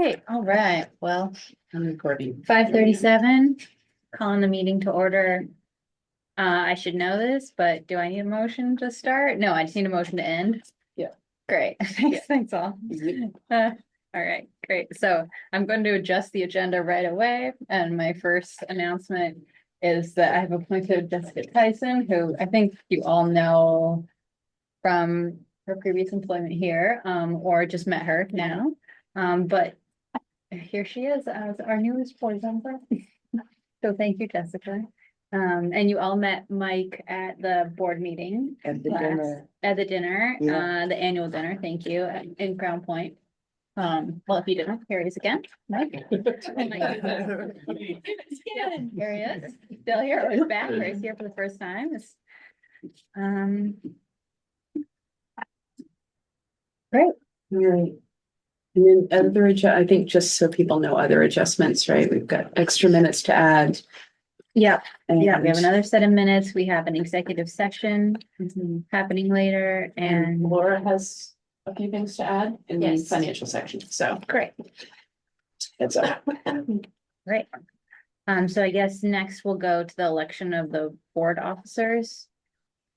Okay, all right, well, I'm recording. 5:37, calling the meeting to order. I should know this, but do I need a motion to start? No, I just need a motion to end. Yeah. Great, thanks all. All right, great. So I'm going to adjust the agenda right away. And my first announcement is that I have appointed Jessica Tyson, who I think you all know from her previous employment here, or just met her now. But here she is as our newest board member. So thank you, Jessica. And you all met Mike at the board meeting. At the last- dinner. At the dinner, Yeah. the annual dinner, thank you, in Crown Point. Well, if you didn't, here he is again, Mike. Here he is, still here, he's back, or he's here for the first time. Great. Right. And then I think just so people know other adjustments, right? We've got extra minutes to add. Yeah, we have and- another set of minutes. We have an executive session happening later And and Laura has a few things to add in the Yes. financial section, so great, it's up. great. So I guess next we'll go to the election of the board officers.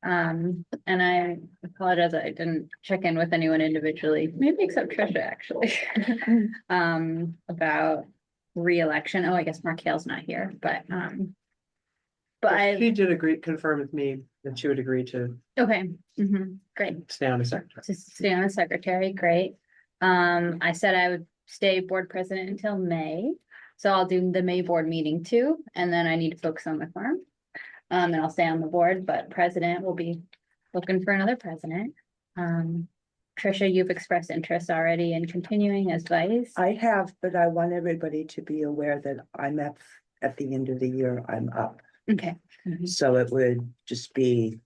And I apologize, I didn't check in with anyone individually, maybe except Trisha, actually. About re-election. Oh, I guess Mark Hale's not here, but She did agree, confirm with me that she would agree to okay, great. stay on as secretary. To stay on as secretary, great. I said I would stay board president until May. So I'll do the May board meeting too, and then I need to focus on the farm. And I'll stay on the board, but president will be looking for another president. Trisha, you've expressed interest already in continuing as vice. I have, but I want everybody to be aware that I'm at the end of the year, I'm up. Okay, So it would just be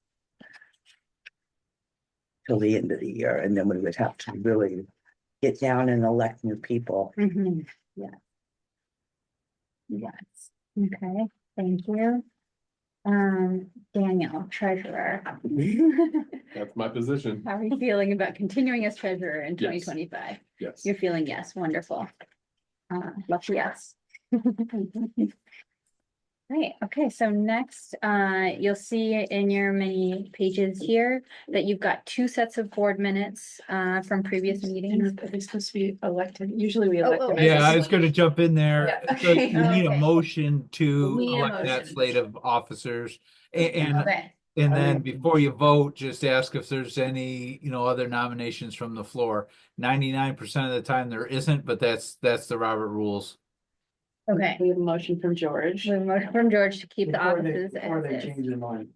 till the end of the year, and then we would have to really get down and elect new people. yeah. Yes, okay, thank you. Daniel, treasurer. That's my position. How are you feeling about continuing as treasurer in Yes. 2025? Yes. You're feeling yes, wonderful. Lucky yes. Right, okay, so next, you'll see in your many pages here that you've got two sets of board minutes from previous meetings. Are they supposed to be elected? Usually we Oh, elect oh, them. is Yeah, this- I was gonna jump in there. Yeah. So you need a Okay. motion to We need a elect that motion. slate of officers. And Okay, then before you vote, just ask if there's any, other nominations from the floor. 99% of the time there isn't, but that's the Robert rules. okay. We have a motion from George. We have a motion from George to keep the Before they- offices Before they as is. change their mind.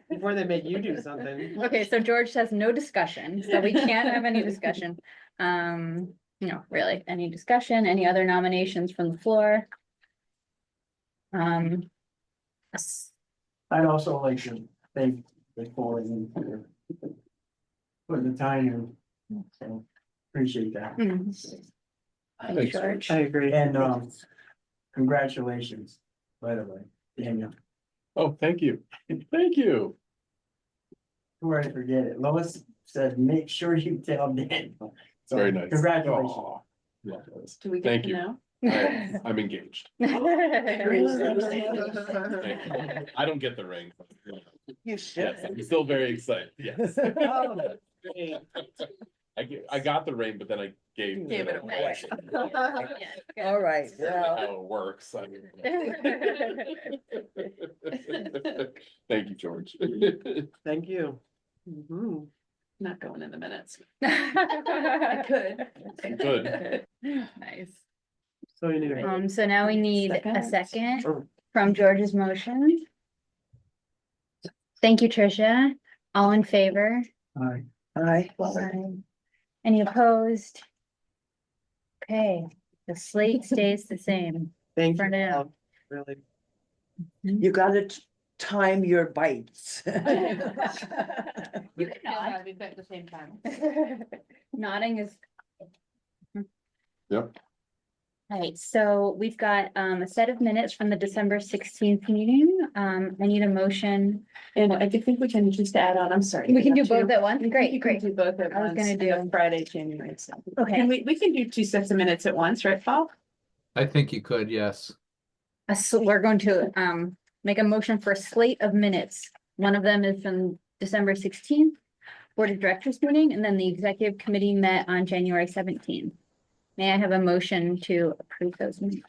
Before they make you do something. Okay, so George says no discussion, so we can't have any discussion. No, really, any discussion, any other nominations from the floor? I'd also like to thank the board for putting the time in. So appreciate that. Thanks, George. I agree. And congratulations, by the way, Daniel. Oh, thank you. Thank you. Before I forget it, Lois said, make sure you tell Daniel. So, Very nice. Congratulations. Aw, love this. Do we Thank get to you. know? I'm engaged. Thank you. I don't get the ring. You should. Yes, I'm still very excited. Yes. Oh, I got the ring, but then I gave Gave it away. All right, That's well, how it works. Thank you, George. Thank you. Mhm. Not going in the minutes. I could. Good. Nice. So you need a. So now we need a Second. second Oh. from George's motion. Thank you, Tricia. All in favor? Aye. I, Any opposed? Okay, the slate stays the same. Thank For you. now. all. Really. you gotta time your bites. You can nod. At the same time. Nodding is. Yep. right, so we've got a set of minutes from the December 16th meeting. I need a motion. And I think we can just add on, I'm sorry. We can do Two. both at once. We can- Great, we can great. Do both at I was once. gonna and do- then Friday, January 7th. Okay. And we can do two sets of minutes at once, right, Paul? I think you could, yes. So we're going to make a motion for a slate of minutes. One of them is from December 16th. Board of Directors meeting, and then the executive committee met on January 17th. May I have a motion to approve those minutes?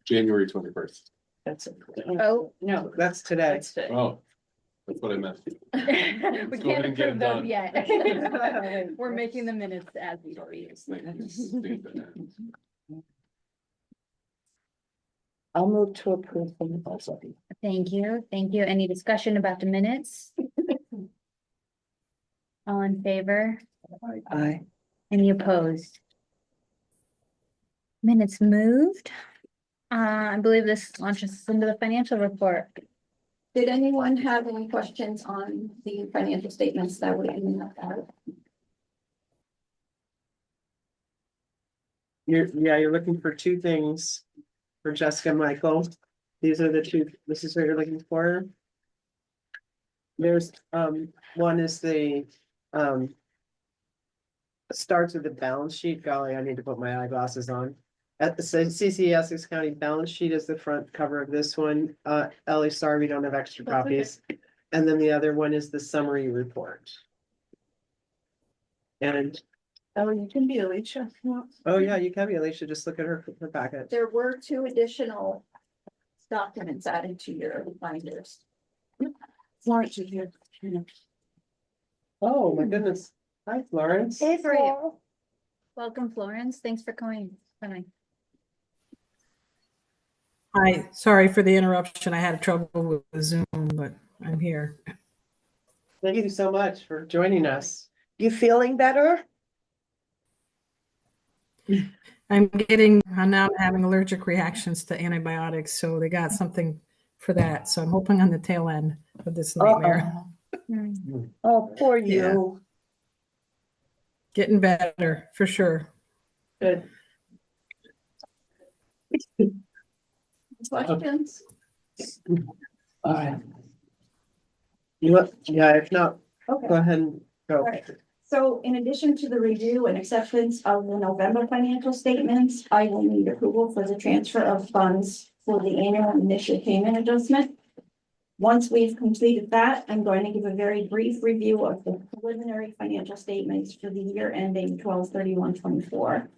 January 21st. That's it. Oh. No, That's today. that's it. Oh, that's what I meant. We Let's go ahead can't and get approve it those done. yet. We're making the minutes as we speak. I'll move to approve them also. Thank you, thank you. Any discussion about the minutes? All in favor? Aye. Any opposed? Minutes moved. I believe this launches us into the financial report. Did anyone have any questions on the financial statements that were in that? You're looking for two things for Jessica and Michael. These are the two, this is what you're looking for. There's, one is the, starts with the balance sheet. Golly, I need to put my eyeglasses on. At the CC Essex County balance sheet is the front cover of this one. Ellie, sorry, we don't have extra That's okay. copies. And then the other one is the summary report. And, Oh, you can be Alicia. oh yeah, you can be, Alicia, just look at her packet. There were 2 additional documents added to your binders. Florence is here. Oh, my goodness. Hi, Florence. Welcome, Florence. Thanks for coming. Hi, sorry for the interruption. I had trouble with Zoom, but I'm here. Thank you so much for joining us. You feeling better? I'm now having allergic reactions to antibiotics, so they got something for that. So I'm hoping on the tail end of this nightmare. Oh, poor Yeah. you. Getting better for sure. Good. Questions? All right. Yeah, if not, Okay. go ahead and go. Right. So in addition to the review and acceptance of the November financial statements, I will need approval for the transfer of funds for the annual initial payment adjustment. Once we've completed that, I'm going to give a very brief review of the preliminary financial statements for the year ending 12/31/24.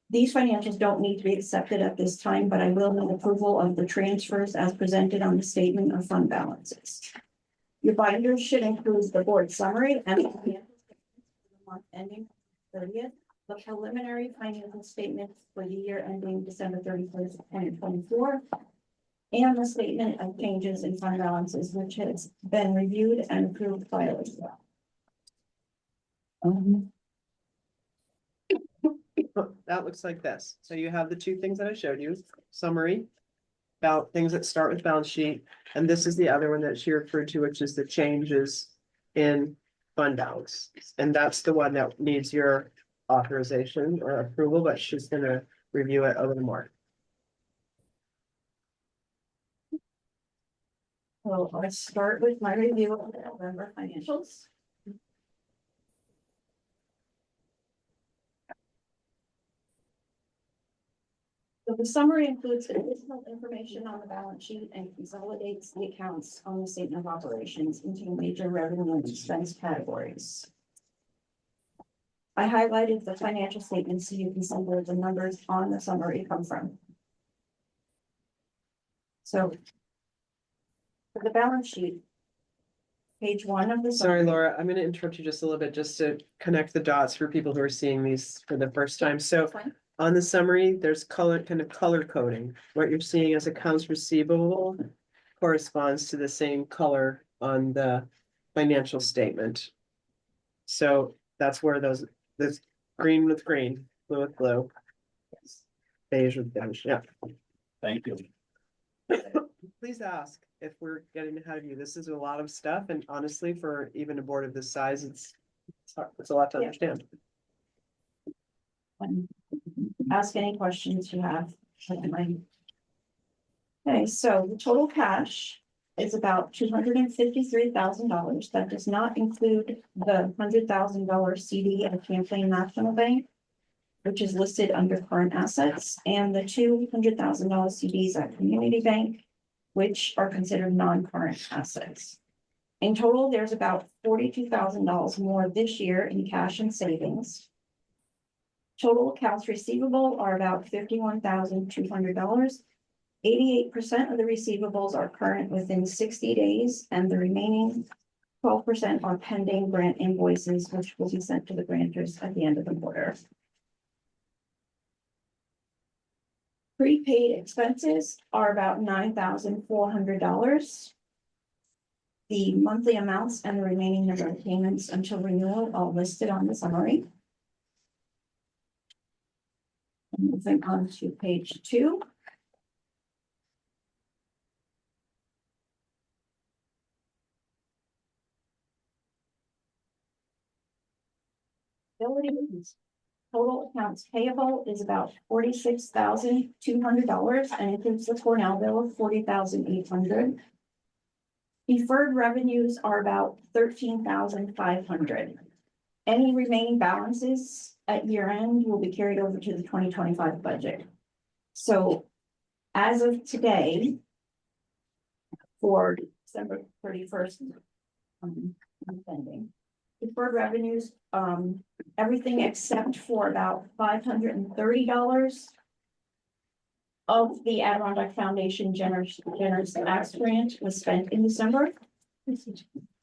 These financials don't need to be accepted at this time, but I will need approval of the transfers as presented on the statement of fund balances. Your binders should include the board summary and the financial statements for the month ending 30th, the preliminary financial statements for the year ending December 31st, 2024, and the statement of changes in fund balances, which has been reviewed and approved by us. That looks like this. So you have the two things that I showed you, summary. About things that start with balance sheet, and this is the other one that she referred to, which is the changes in fund balance. And that's the one that needs your authorization or approval, but she's gonna review it a little more. So let's start with my review of the November financials. So the summary includes additional information on the balance sheet and consolidates the accounts on the statement of operations into major revenue and expense categories. I highlighted the financial statements so you can see where the numbers on the summary come from. So for the balance sheet, page 1 of the. Sorry, summary- Laura, I'm gonna interrupt you just a little bit, just to connect the dots for people who are seeing these for the first time. So Fine. on the summary, there's color coding. What you're seeing as accounts receivable corresponds to the same color on the financial statement. So that's where this green with green, blue with blue. Beige with beige, yeah. Thank you. Please ask if we're getting ahead of you. This is a lot of stuff, and honestly, for even a board of this size, it's a lot to Yeah. understand. ask any questions you have. Okay, so the total cash is about $253,000. That does not include the $100,000 CD at Champlain National Bank, which is listed under current assets, and the $200,000 CDs at Community Bank, which are considered non-current assets. In total, there's about $42,000 more this year in cash and savings. Total accounts receivable are about $51,200. 88% of the receivables are current within 60 days, and the remaining 12% are pending grant invoices, which will be sent to the grantors at the end of the quarter. Prepaid expenses are about $9,400. The monthly amounts and the remaining number of payments until renewal are listed on the summary. Moving on to page 2. Liabilities. Total accounts payable is about $46,200 and includes the Cornell bill of $40,800. Deferred revenues are about $13,500. Any remaining balances at year end will be carried over to the 2025 budget. So as of today, for December 31st, pending. Deferred revenues, everything except for about $530 of the Adirondack Foundation Generous Acts Grant was spent in December.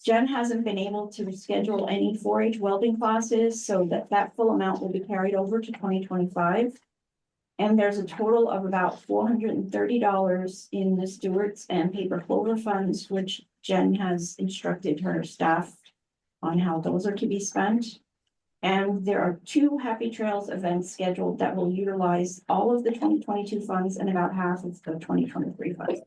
Jen hasn't been able to schedule any 4-H welding classes, so that full amount will be carried over to 2025. And there's a total of about $430 in the Stewart's and Paper Clover funds, which Jen has instructed her staff on how those are to be spent. And there are 2 Happy Trails events scheduled that will utilize all of the 2022 funds and about half of the 2023 funds.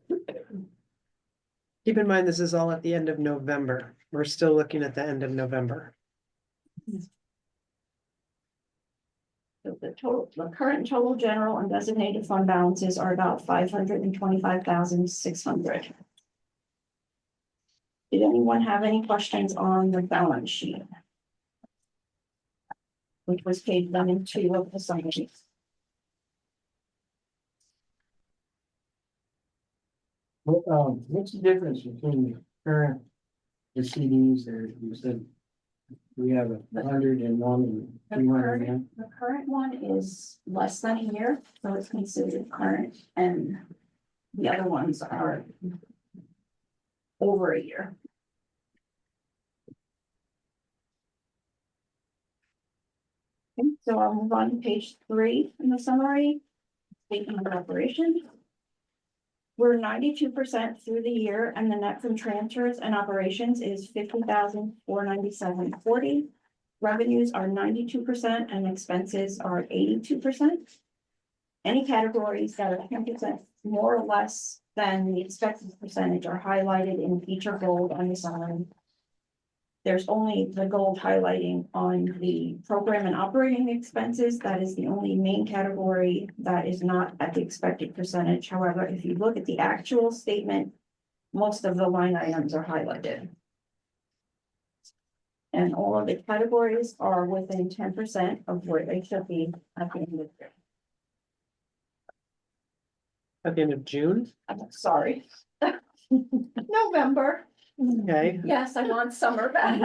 Keep in mind, this is all at the end of November. We're still looking at the end of November. So the current total general and designated fund balances are about $525,600. Did anyone have any questions on the balance sheet? Which was page 1 and 2 of the summary. What's the difference between the current, the CDs there, you said we have 101 and 200? The current one is less than a year, so it's considered current, and the other ones are over a year. Okay, so I'll move on to page 3 in the summary. Statement of operations. We're 92% through the year, and the net from transfers and operations is $50,497.40. Revenues are 92% and expenses are 82%. Any categories that are 10% more or less than the expected percentage are highlighted in feature gold on the summary. There's only the gold highlighting on the program and operating expenses. That is the only main category that is not at the expected percentage. However, if you look at the actual statement, most of the line items are highlighted. And all of the categories are within 10% of where they should be at the end of the year. At the end of June, I'm sorry. November. okay. Yes, I want summer back.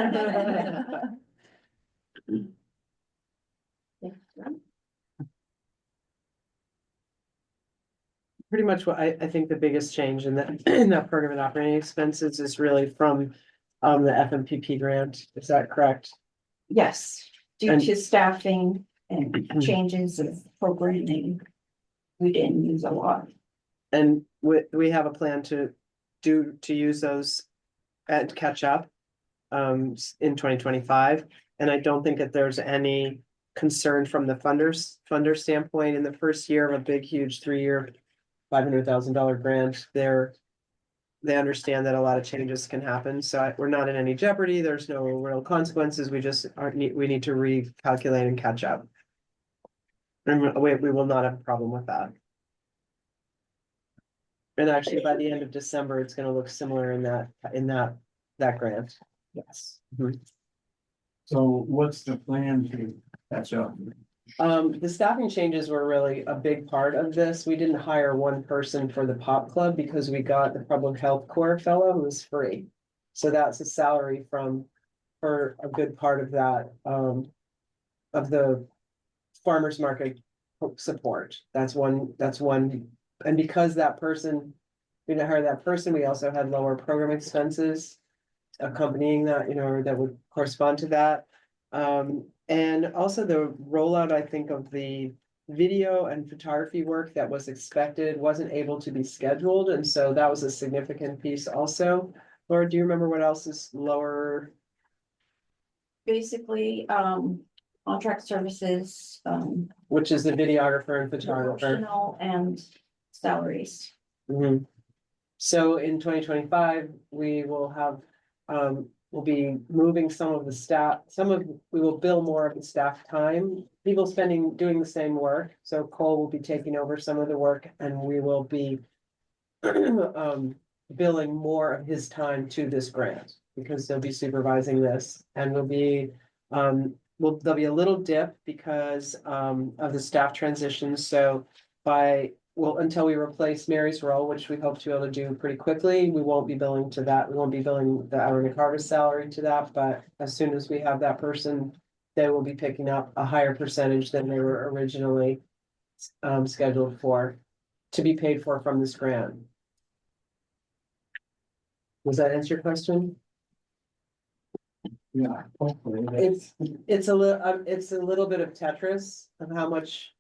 Pretty much what I think the biggest change in that, in that program and operating expenses is really from the FMPP grant. Is that correct? Yes, due And- to staffing and changes of programming, we didn't use a lot. And we have a plan to use those and catch up in 2025. And I don't think that there's any concern from the funder standpoint in the first year of a big, huge 3-year, $500,000 grant. They understand that a lot of changes can happen. So we're not in any jeopardy. There's no real consequences. We just we need to recalculate and catch up. And we will not have a problem with that. And actually, by the end of December, it's gonna look similar in that grant. Yes. So what's the plan to catch up? The staffing changes were really a big part of this. We didn't hire one person for the pop club because we got the public health corps fellow who was free. So that's a salary for a good part of that, of the farmer's market support. That's one, and because that person, we didn't hire that person, we also had lower program expenses accompanying that, that would correspond to that. And also the rollout, I think, of the video and photography work that was expected wasn't able to be scheduled, and so that was a significant piece also. Laura, do you remember what else is lower? Basically, contract services, Which is the videographer and photographer. promotional and salaries. Mhm. So in 2025, we will have, we'll be moving some of the staff, we will bill more of the staff time. People doing the same work, so Cole will be taking over some of the work and we will be billing more of his time to this grant, because they'll be supervising this and there'll be a little dip because of the staff transition, so until we replace Mary's role, which we hope to be able to do pretty quickly, we won't be billing to that. We won't be billing the hourly harvest salary to that, but as soon as we have that person, they will be picking up a higher percentage than they were originally scheduled to be paid for from this grant. Does that answer your question? Yeah, hopefully. It's a little bit of Tetris of how much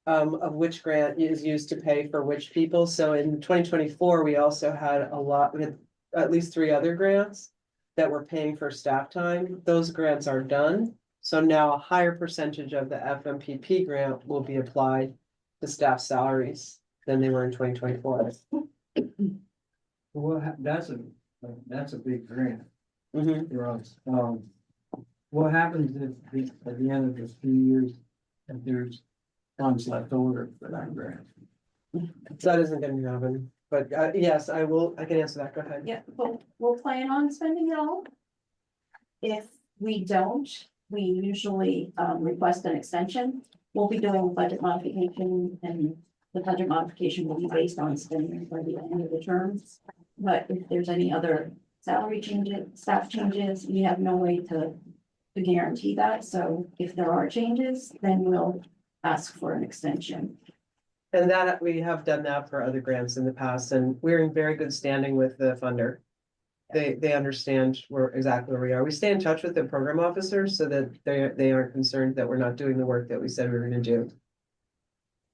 of which grant is used to pay for which people. So in 2024, we also had we had at least 3 other grants that were paying for staff time. Those grants are done. So now a higher percentage of the FMPP grant will be applied to staff salaries than they were in 2024. Well, that's a big grant Mhm. for us. What happens if at the end of this few years, if there's funds left over for that grant? So that isn't going to happen, but yes, I can answer that. Go ahead. Yeah, we'll plan on spending it all. If we don't, we usually request an extension. We'll be doing a budget modification, and the budget modification will be based on spending by the end of the term. But if there's any other salary changes, staff changes, we have no way to guarantee that. So if there are changes, then we'll ask for an extension. And that we have done that for other grants in the past, and we're in very good standing with the funder. They understand exactly where we are. We stay in touch with the program officers so that they aren't concerned that we're not doing the work that we said we were gonna do.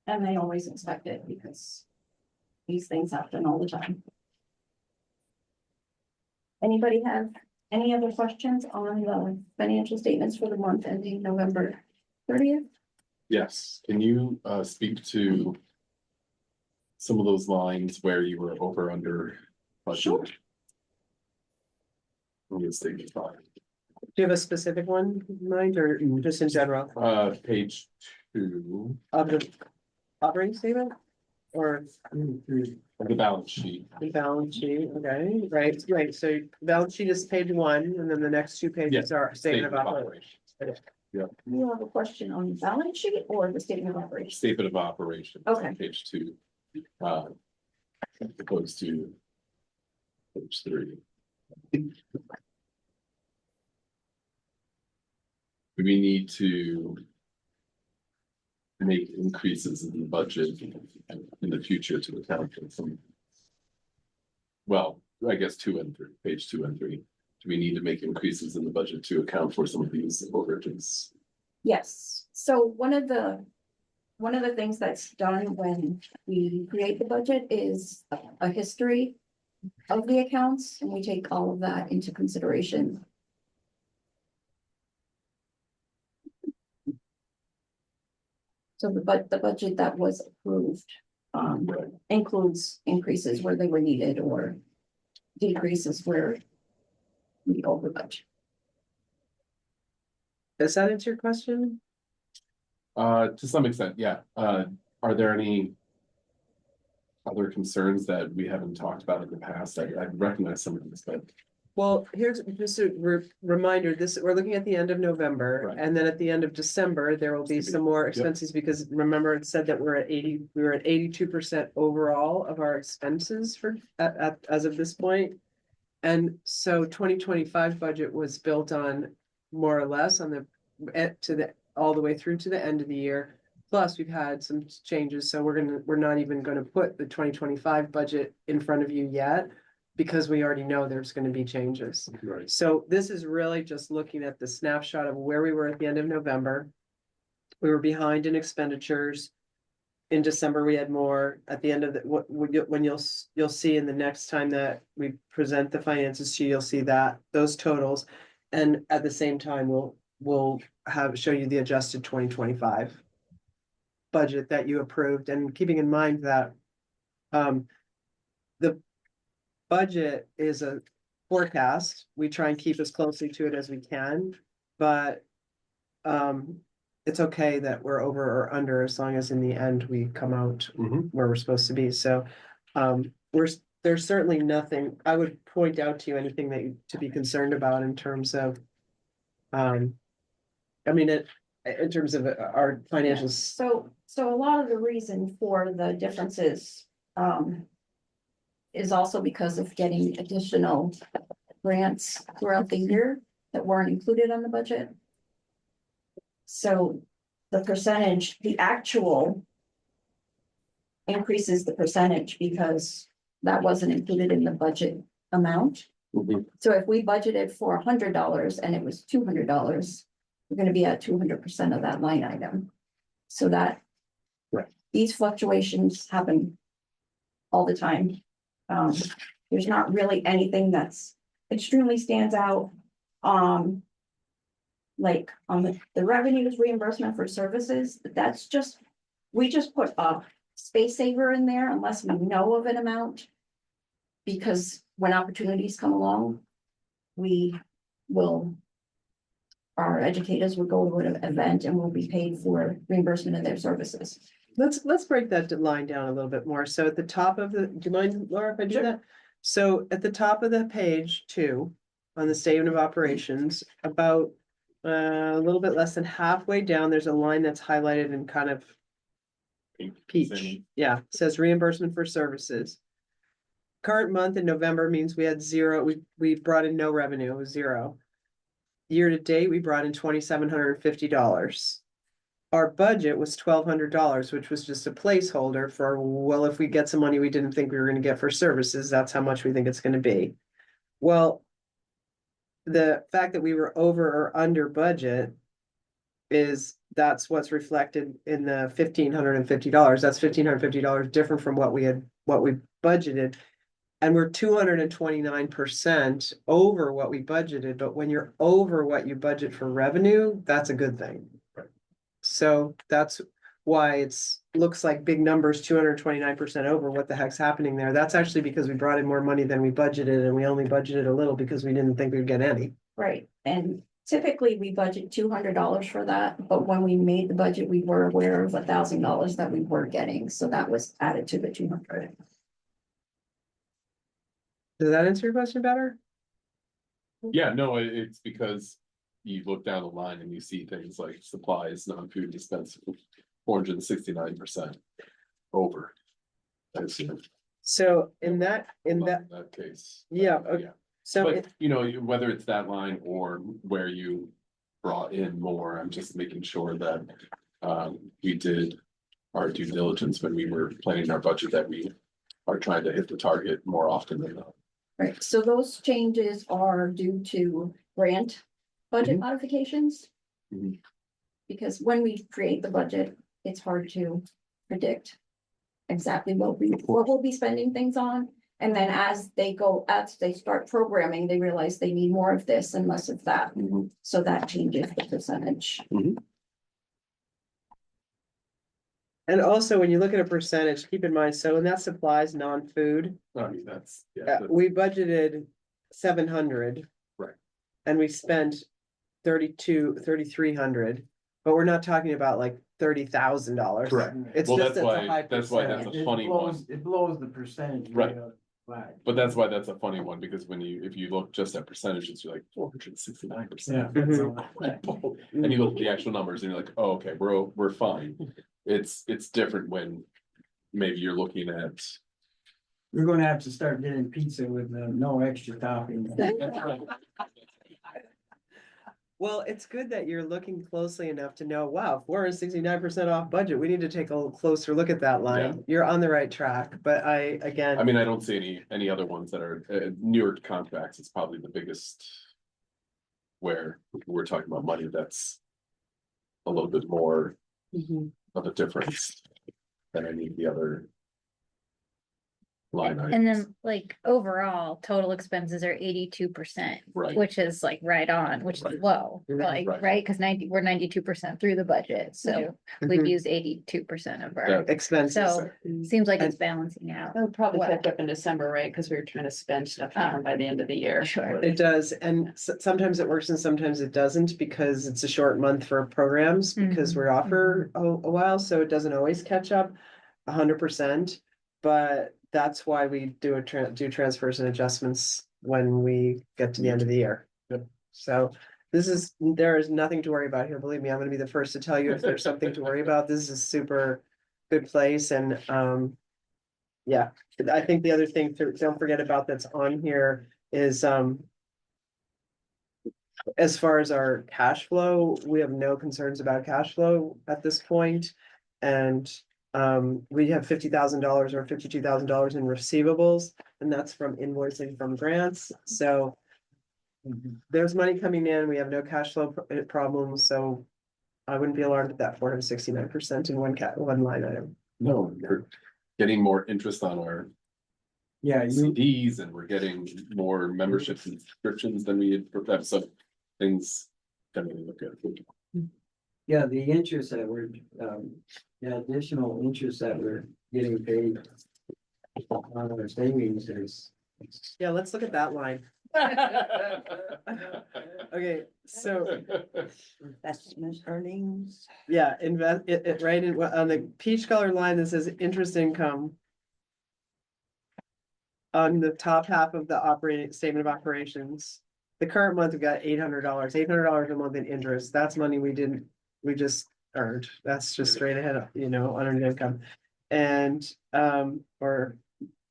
And they always expect it because these things happen all the time. Anybody have any other questions on the financial statements for the month ending November 30th? Yes, can you speak to some of those lines where you were over under budget? Sure. Let me state it fine. Do you have a specific one in mind, or just in general Page 2 of the operating statement? Or of the balance sheet. the balance sheet? Okay, right, so balance sheet is page 1, and then the next 2 pages are statement of operations. You have a question on the balance sheet or the statement of operations? Statement of operations. Okay. Page 2. Opposed to page 3. We need to make increases in the budget in the future to account for some. Well, I guess 2 and 3, page 2 and 3. Do we need to make increases in the budget to account for some of these overages? Yes, so one of the things that's done when we create the budget is a history of the accounts, and we take all of that into consideration. So the budget that was approved includes increases where they were needed or decreases where we over budget. Does that answer your question? To some extent, yeah. Are there any other concerns that we haven't talked about in the past? I recognize some of this, but Well, here's just a reminder, we're looking at the end of November, Right. and then at the end of December, there will be some more expenses, because remember it said that we were at 82% overall of our expenses for, as of this point. And so 2025 budget was built on more or less on all the way through to the end of the year. Plus, we've had some changes, so we're not even gonna put the 2025 budget in front of you yet, because we already know there's gonna be changes. right. So this is really just looking at the snapshot of where we were at the end of November. We were behind in expenditures. In December, we had more. At the end of when you'll see in the next time that we present the finances to you, you'll see that those totals. And at the same time, we'll show you the adjusted 2025 budget that you approved, and keeping in mind that the budget is a forecast. We try and keep as closely to it as we can, but it's okay that we're over or under, as long as in the end we come out Mhm. where we're supposed to be. So there's certainly nothing, I would point out to you anything to be concerned about in terms of I mean, in terms of our financials. So a lot of the reason for the differences, is also because of getting additional grants throughout the year that weren't included on the budget. So the percentage, the actual increases the percentage because that wasn't included in the budget amount. Mhm. So if we budgeted for $100 and it was $200, we're gonna be at 200% of that line item. So that. Right. These fluctuations happen all the time. There's not really anything that's extremely stands out. Like on the revenues reimbursement for services, that's just, we just put a space saver in there unless we know of an amount. Because when opportunities come along, our educators will go to an event and will be paid for reimbursement of their services. Let's break that line down a little bit more. So at the top of do you mind, Laura, if I do that? So at the top of the page 2, on the statement of operations, about a little bit less than halfway down, there's a line that's highlighted in kind of peach. Yeah, it says reimbursement for services. Current month in November means we had 0, we brought in no revenue, it was 0. Year to date, we brought in $2,750. Our budget was $1,200, which was just a placeholder for, well, if we get some money we didn't think we were gonna get for services, that's how much we think it's gonna be. Well, the fact that we were over or under budget that's what's reflected in the $1,550. That's $1,550 different from what we budgeted. And we're 229% over what we budgeted, but when you're over what you budget for revenue, that's a good thing. Right. So that's why looks like big numbers, 229% over. What the heck's happening there? That's actually because we brought in more money than we budgeted, and we only budgeted a little because we didn't think we'd get any. Right, and typically we budget $200 for that, but when we made the budget, we were aware of $1,000 that we were getting, so that was added to the 200. Does that answer your question better? Yeah, no, it's because you look down the line and you see things like supplies, non-food dispense, 469% over. I assume. So in that case. Yeah, okay. So But, you know, whether it's that line or where you brought in more, I'm just making sure that we did our due diligence when we were planning our budget, that we are trying to hit the target more often than not. Right, so those changes are due to grant budget Mhm. modifications. Mhm. Because when we create the budget, it's hard to predict exactly what we'll be spending things on. And then as they start programming, they realize they need more of this and less of that. Mhm. So that changes the percentage. And also, when you look at a percentage, keep in mind, so when that supplies non-food, I mean, that's we budgeted 700. Right. And we spent 3,300, but we're not talking about like $30,000. Correct. It's Well, just, that's it's a high why, that's why percent. that's a funny one. It blows the percentage. Right. Right. But that's why that's a funny one, because when if you look just at percentages, you're like 469%. Mhm. And you look at the actual numbers and you're like, oh, okay, we're fine. It's different when maybe you're looking at. We're gonna have to start getting pizza with no extra topping. Well, it's good that you're looking closely enough to know, wow, 469% off budget. We need to take a closer look at that line. You're on the right track, but I again, mean, I don't see any other ones that are newer contracts. It's probably the biggest. Where we're talking about money that's a little bit more Mhm. of a difference than any of the other line items. And then like overall, total expenses are 82%. Right. Which is like right on, which is low, like, Right. right? Cause we're 92% through the budget, so we've Mhm. used 82% of our, Yeah. Expenses. so seems like it's balancing out. It'll probably Well- catch up in December, right? Because we were trying to spend stuff down by the end of the year. Sure. It does, and sometimes it works and sometimes it doesn't, because it's a short month for programs, because we're off for a while, so it doesn't always catch up 100%. But that's why we do transfers and adjustments when we get to the end of the year. Yep. So there is nothing to worry about here, believe me, I'm gonna be the first to tell you if there's something to worry about. This is a super good place, and yeah, I think the other thing to don't forget about that's on here is as far as our cash flow, we have no concerns about cash flow at this point. And we have $50,000 or $52,000 in receivables, and that's from invoicing from grants. So there's money coming in. We have no cash flow problems, so I wouldn't be alarmed at that 469% in one line item. No, we're getting more interest on our Yeah, you, CDs, and we're getting more memberships and subscriptions than we had, so things definitely look good. yeah, the interest that we're, the additional interest that we're getting paid on our savings is. Yeah, let's look at that line. Okay, so Investment earnings. yeah, invest it right in on the peach colored line that says interest income. On the top half of the operating statement of operations, the current month we got $800 a month in interest. That's money we just earned. That's just straight ahead, unearned income. And or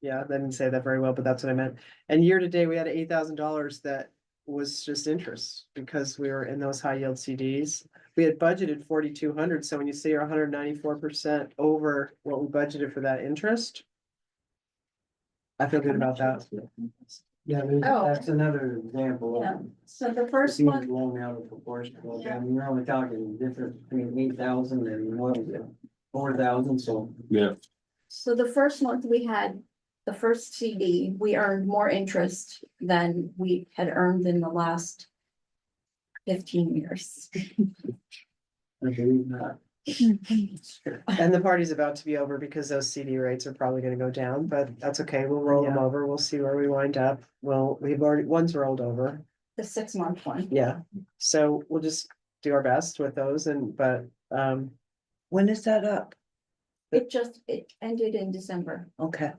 yeah, I didn't say that very well, but that's what I meant. And year to date, we had $8,000 that was just interest because we were in those high yield CDs. We had budgeted 4,200. So when you say you're 194% over what we budgeted for that interest, I feel good about that. Yeah, Oh. that's another example Yeah, of. so the first Being one, blown out of proportion. I Yeah. mean, you're only talking the difference between 8,000 and what was it, 4,000, so. Yeah, so the first month we had, the first CD, we earned more interest than we had earned in the last 15 years. I believe that. And the party's about to be over because those CD rates are probably gonna go down, but that's okay. We'll roll them Yeah. over. We'll see where we wind up. One's rolled over. The 6-month one. Yeah, so we'll just do our best with those but, When is that up? It ended in December. Okay,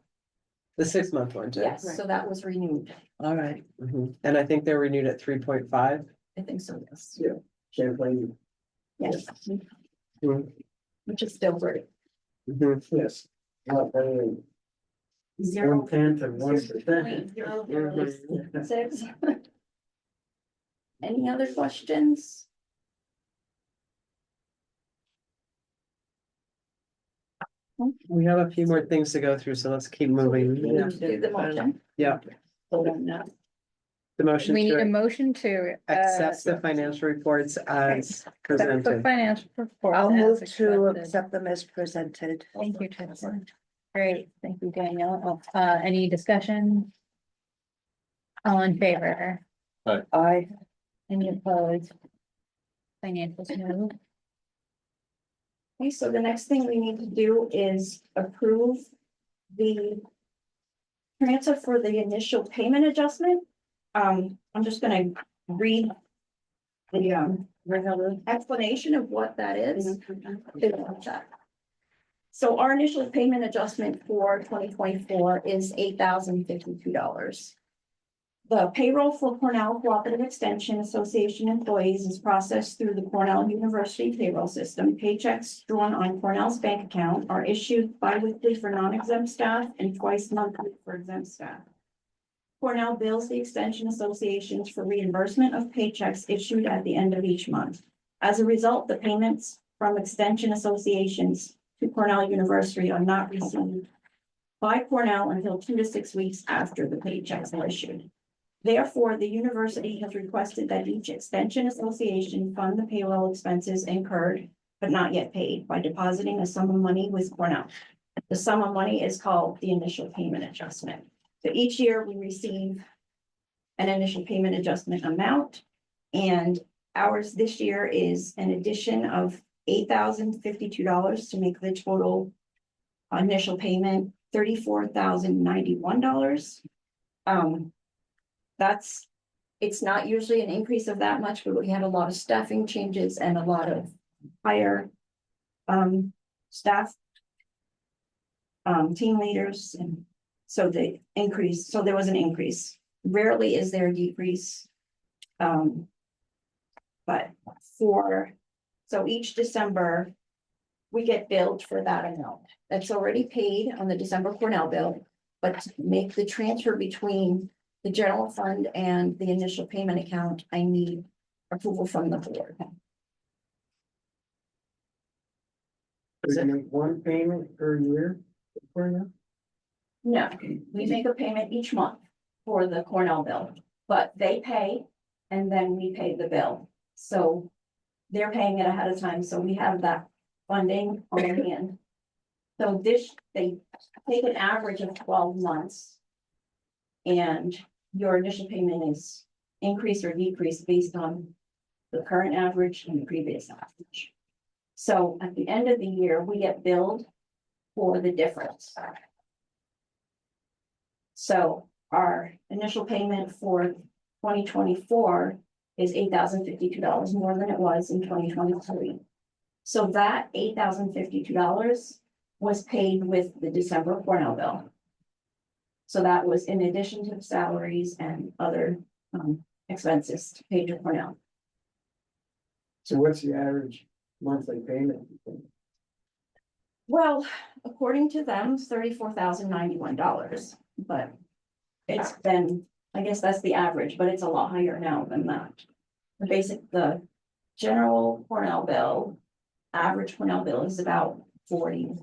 the 6-month one too. Yes, so that was renewed. all right. Mhm. And I think they're renewed at 3.5. I think so, yes. Yeah. Champlain, Yes, Mhm. which is still great. Mhm. yes. Not very. 1/10 of 1%. 0.006. Any other questions? We have a few more things to go through, so let's keep moving. We need to do the motion. Yeah, the motion We need a to motion to. accept the financial reports as accept the presented. financial report. I'll as move to accepted. accept them as presented. Thank you, Tristan. Great, thank you, Daniel. Any discussion? All in favor? I, Any opposed? Financials move. Okay, so the next thing we need to do is approve the transfer for the initial payment adjustment. I'm just gonna read the explanation of what that is. They don't have that. So our initial payment adjustment for 2024 is $8,052. The payroll for Cornell Cooperative Extension Association employees is processed through the Cornell University payroll system. Paychecks drawn on Cornell's bank account are issued bi-weekly for non-exempt staff and twice monthly for exempt staff. Cornell bills the Extension Associations for reimbursement of paychecks issued at the end of each month. As a result, the payments from Extension Associations to Cornell University are not received by Cornell until 2 to 6 weeks after the paychecks are issued. Therefore, the university has requested that each extension association fund the payroll expenses incurred but not yet paid by depositing a sum of money with Cornell. The sum of money is called the initial payment adjustment. So each year we receive an initial payment adjustment amount, and ours this year is an addition of $8,052 to make the total initial payment $34,091. It's not usually an increase of that much, but we had a lot of staffing changes and a lot of higher staff, team leaders, and so there was an increase. Rarely is there a decrease. But so each December, we get billed for that amount. That's already paid on the December Cornell bill, but to make the transfer between the general fund and the initial payment account, I need approval from the board. Is it one payment per year? For now? No, we make a payment each month for the Cornell bill, but they pay and then we pay the bill. So they're paying it ahead of time, so we have that funding on hand. So they take an average of 12 months. And your initial payment is increased or decreased based on the current average and the previous average. So at the end of the year, we get billed for the difference. So our initial payment for 2024 is $8,052 more than it was in 2023. So that $8,052 was paid with the December Cornell bill. So that was in addition to salaries and other expenses to pay to Cornell. So what's the average monthly payment? Well, according to them, it's $34,091, but it's been, I guess that's the average, but it's a lot higher now than that. The general Cornell bill, average Cornell bill is about 40.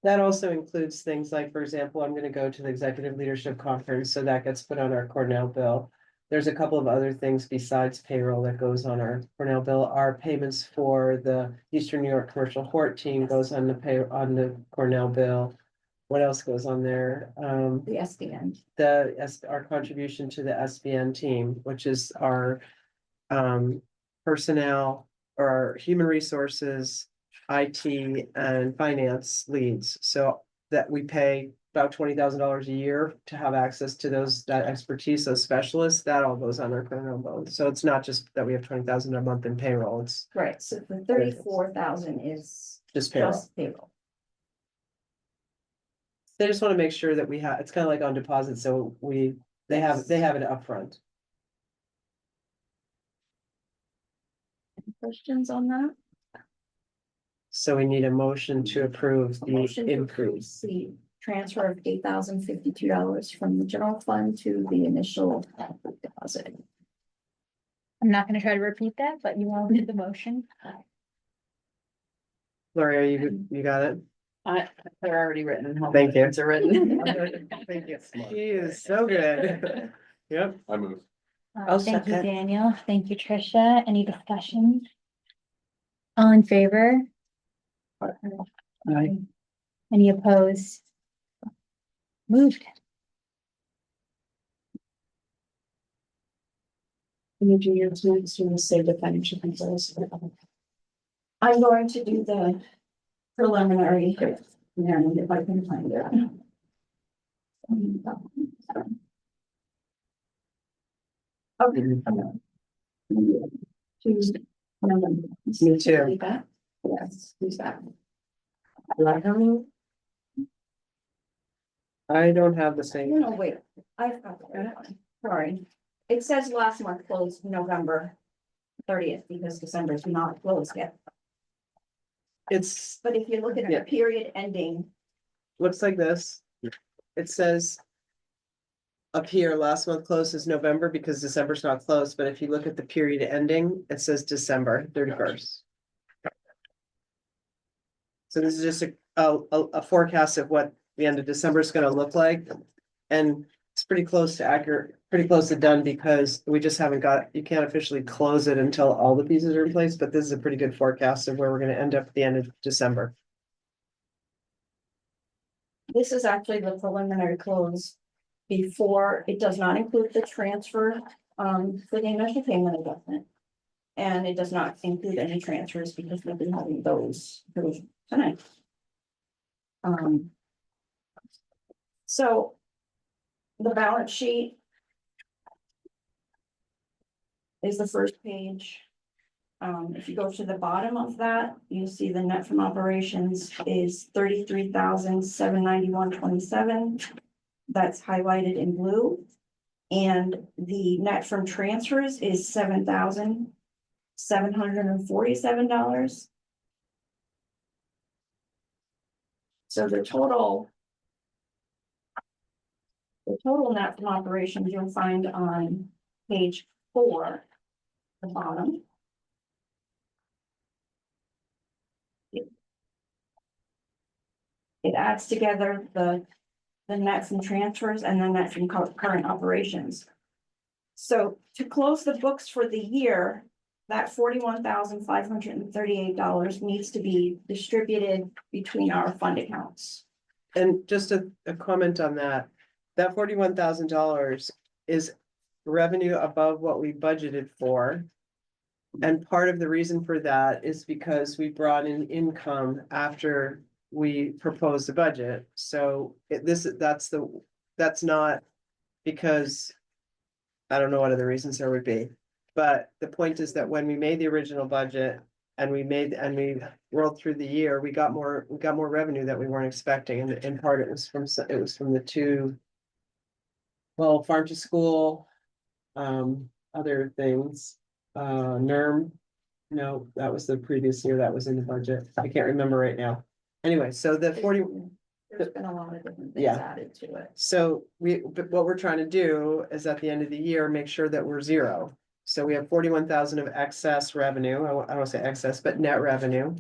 That also includes things like, for example, I'm gonna go to the Executive Leadership Conference, so that gets put on our Cornell bill. There's a couple of other things besides payroll that goes on our Cornell bill. Our payments for the Eastern New York Commercial Hort team goes on the Cornell bill. What else goes on there? The SDN. Our contribution to the SBN team, which is our personnel or our human resources, IT and finance leads, so that we pay about $20,000 a year to have access to that expertise, those specialists, that all goes on our Cornell bill. So it's not just that we have 20,000 a month in payroll, it's Right, so the 34,000 is just payroll. just payroll. They just want to make sure that we have, it's kind of like on deposit, so they have it upfront. Any questions on that? So we need a motion to approve the Motion to increase. approve the transfer of $8,052 from the general fund to the initial deposit. I'm not gonna try to repeat that, but you all did the motion. Lori, you got it? They're already written. Thank you. Are written. Thank you. She is so good. Yep. I move. I'll Thank you, second. Daniel. Thank you, Tricia. Any discussion? All in favor? Aye. Any opposed? Moved. Can you do your next, you say the financial controls? I'm going to do the preliminary, and if I can find it. Okay. Tuesday. November. Me too. Leave that? Yes, who's that? I don't have the No, same. no, wait, I've got the right one. Sorry. It says last month closed November 30th because December's not closed yet. It's, But if you're looking at Yeah. the period ending, looks like this. It says. Up here, last month closed is November because December's not closed, but if you look at the period ending, it says December 31st. So this is just a forecast of what the end of December is gonna look like. And it's pretty close to accurate, pretty close to done because we just haven't got, you can't officially close it until all the pieces are in place, but this is a pretty good forecast of where we're gonna end up at the end of December. this is actually the preliminary close. Before, it does not include the transfer for the initial payment adjustment. And it does not include any transfers because we've been having those tonight. So. The balance sheet. Is the first page. If you go to the bottom of that, you'll see the net from operations is 33,791.27. That's highlighted in blue. And the net from transfers is $7,747. So the total net from operations you'll find on page 4, the bottom. It adds together the net from transfers and the net from current operations. So to close the books for the year, that $41,538 needs to be distributed between our fund accounts. And just a comment on that, that $41,000 is revenue above what we budgeted for. And part of the reason for that is because we brought in income after we proposed the budget. So that's not because I don't know what other reasons there would be. But the point is that when we made the original budget and we rolled through the year, we got more revenue that we weren't expecting. And in part it was from the two. Well, farm to school, other things, NERM. No, that was the previous year, that was in the budget. I can't remember right now. Anyway, so the 40, There's been a lot of different things Yeah. added to it. so but what we're trying to do is at the end of the year, make sure that we're zero. So we have 41,000 of excess revenue, I don't wanna say excess, but net revenue.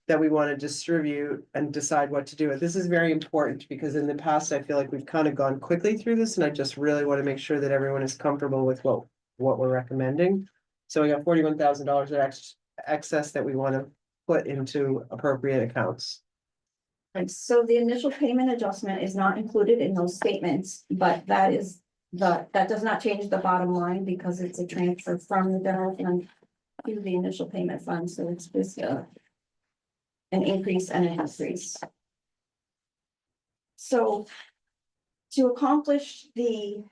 That we want to distribute and decide what to do with. This is very important because in the past, I feel like we've kind of gone quickly through this and I just really want to make sure that everyone is comfortable with what we're recommending. So we got $41,000 of excess that we want to put into appropriate accounts. And so the initial payment adjustment is not included in those statements, but that does not change the bottom line because it's a transfer from the general fund to the initial payment fund, so it's just an increase and an increase. So to accomplish the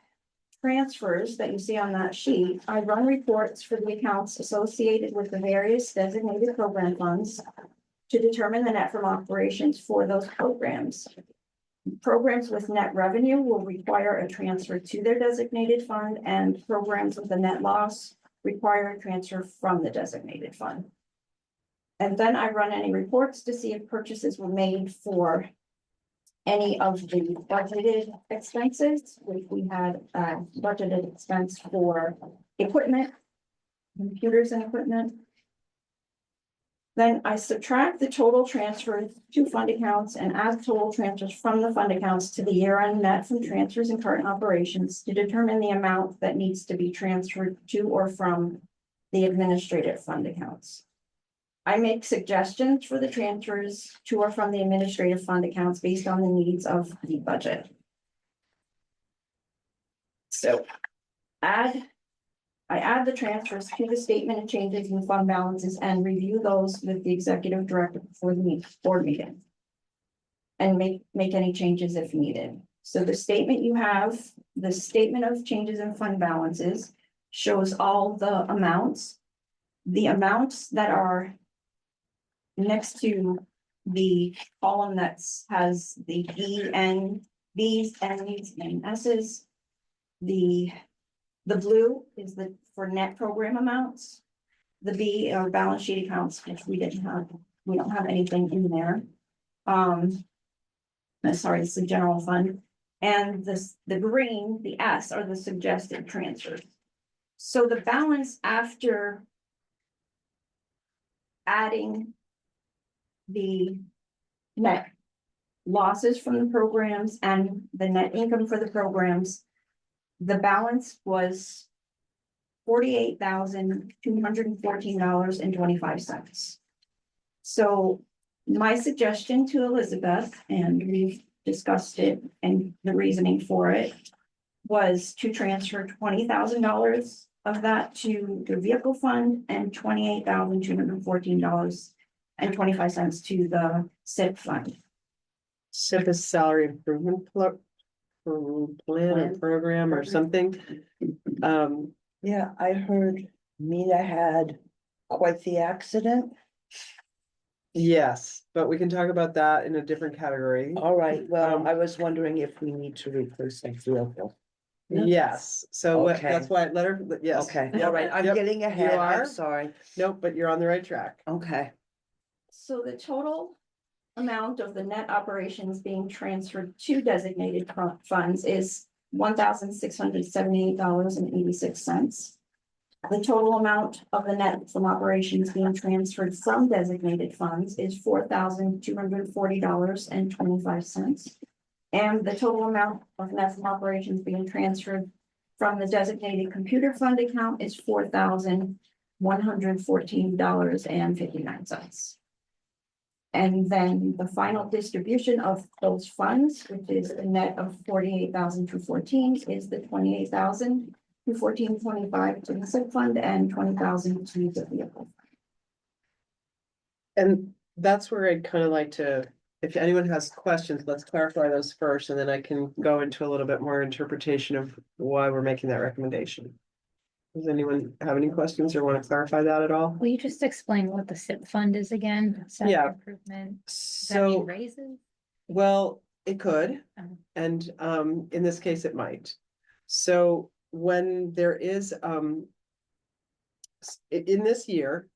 transfers that you see on that sheet, I run reports for the accounts associated with the various designated program funds to determine the net from operations for those programs. Programs with net revenue will require a transfer to their designated fund, and programs with a net loss require a transfer from the designated fund. And then I run any reports to see if purchases were made for any of the budgeted expenses, which we had budgeted expense for equipment, computers and equipment. Then I subtract the total transfers to fund accounts and add total transfers from the fund accounts to the year-end net from transfers and current operations to determine the amount that needs to be transferred to or from the administrative fund accounts. I make suggestions for the transfers to or from the administrative fund accounts based on the needs of the budget. So I add the transfers to the statement of changes in fund balances and review those with the executive director before the board meeting. And make any changes if needed. So the statement you have, the statement of changes in fund balances shows all the amounts. The amounts that are next to the column has the B's, N's, and S's. The blue is for net program amounts. The B are balance sheet accounts, which we don't have anything in there. Sorry, it's the general fund. And the green, the S, are the suggested transfers. So the balance after adding the net losses from the programs and the net income for the programs, the balance was $48,214.25. So my suggestion to Elizabeth, and we've discussed it and the reasoning for it, was to transfer $20,000 of that to the vehicle fund and $28,214.25 to the SIP fund. SIP is salary improvement plan or program or something. Yeah, I heard Mina had quite the accident. Yes, but we can talk about that in a different category. All right, well, Um, I was wondering if we need to replace that vehicle. Yes, so Okay. that's why, let her, yes. Okay, Yep, all right, I'm yep, getting ahead, are. I'm sorry. Nope, but you're on the right track. Okay, So the total amount of the net operations being transferred to designated funds is $1,678.86. The total amount of the net from operations being transferred from designated funds is $4,240.25. And the total amount of net from operations being transferred from the designated computer fund account is $4,114.59. And then the final distribution of those funds, which is a net of $48,214, is the $28,214.25 to the SIP fund and $20,000 to the vehicle. And that's where I'd kind of like to, if anyone has questions, let's clarify those first, and then I can go into a little bit more interpretation of why we're making that recommendation. Does anyone have any questions or want to clarify that at all? Will you just explain what the SIP fund is again? Salary Yeah. Improvement, does that mean So, raises? well, it could, Oh. and in this case, it might. So when there is in this year,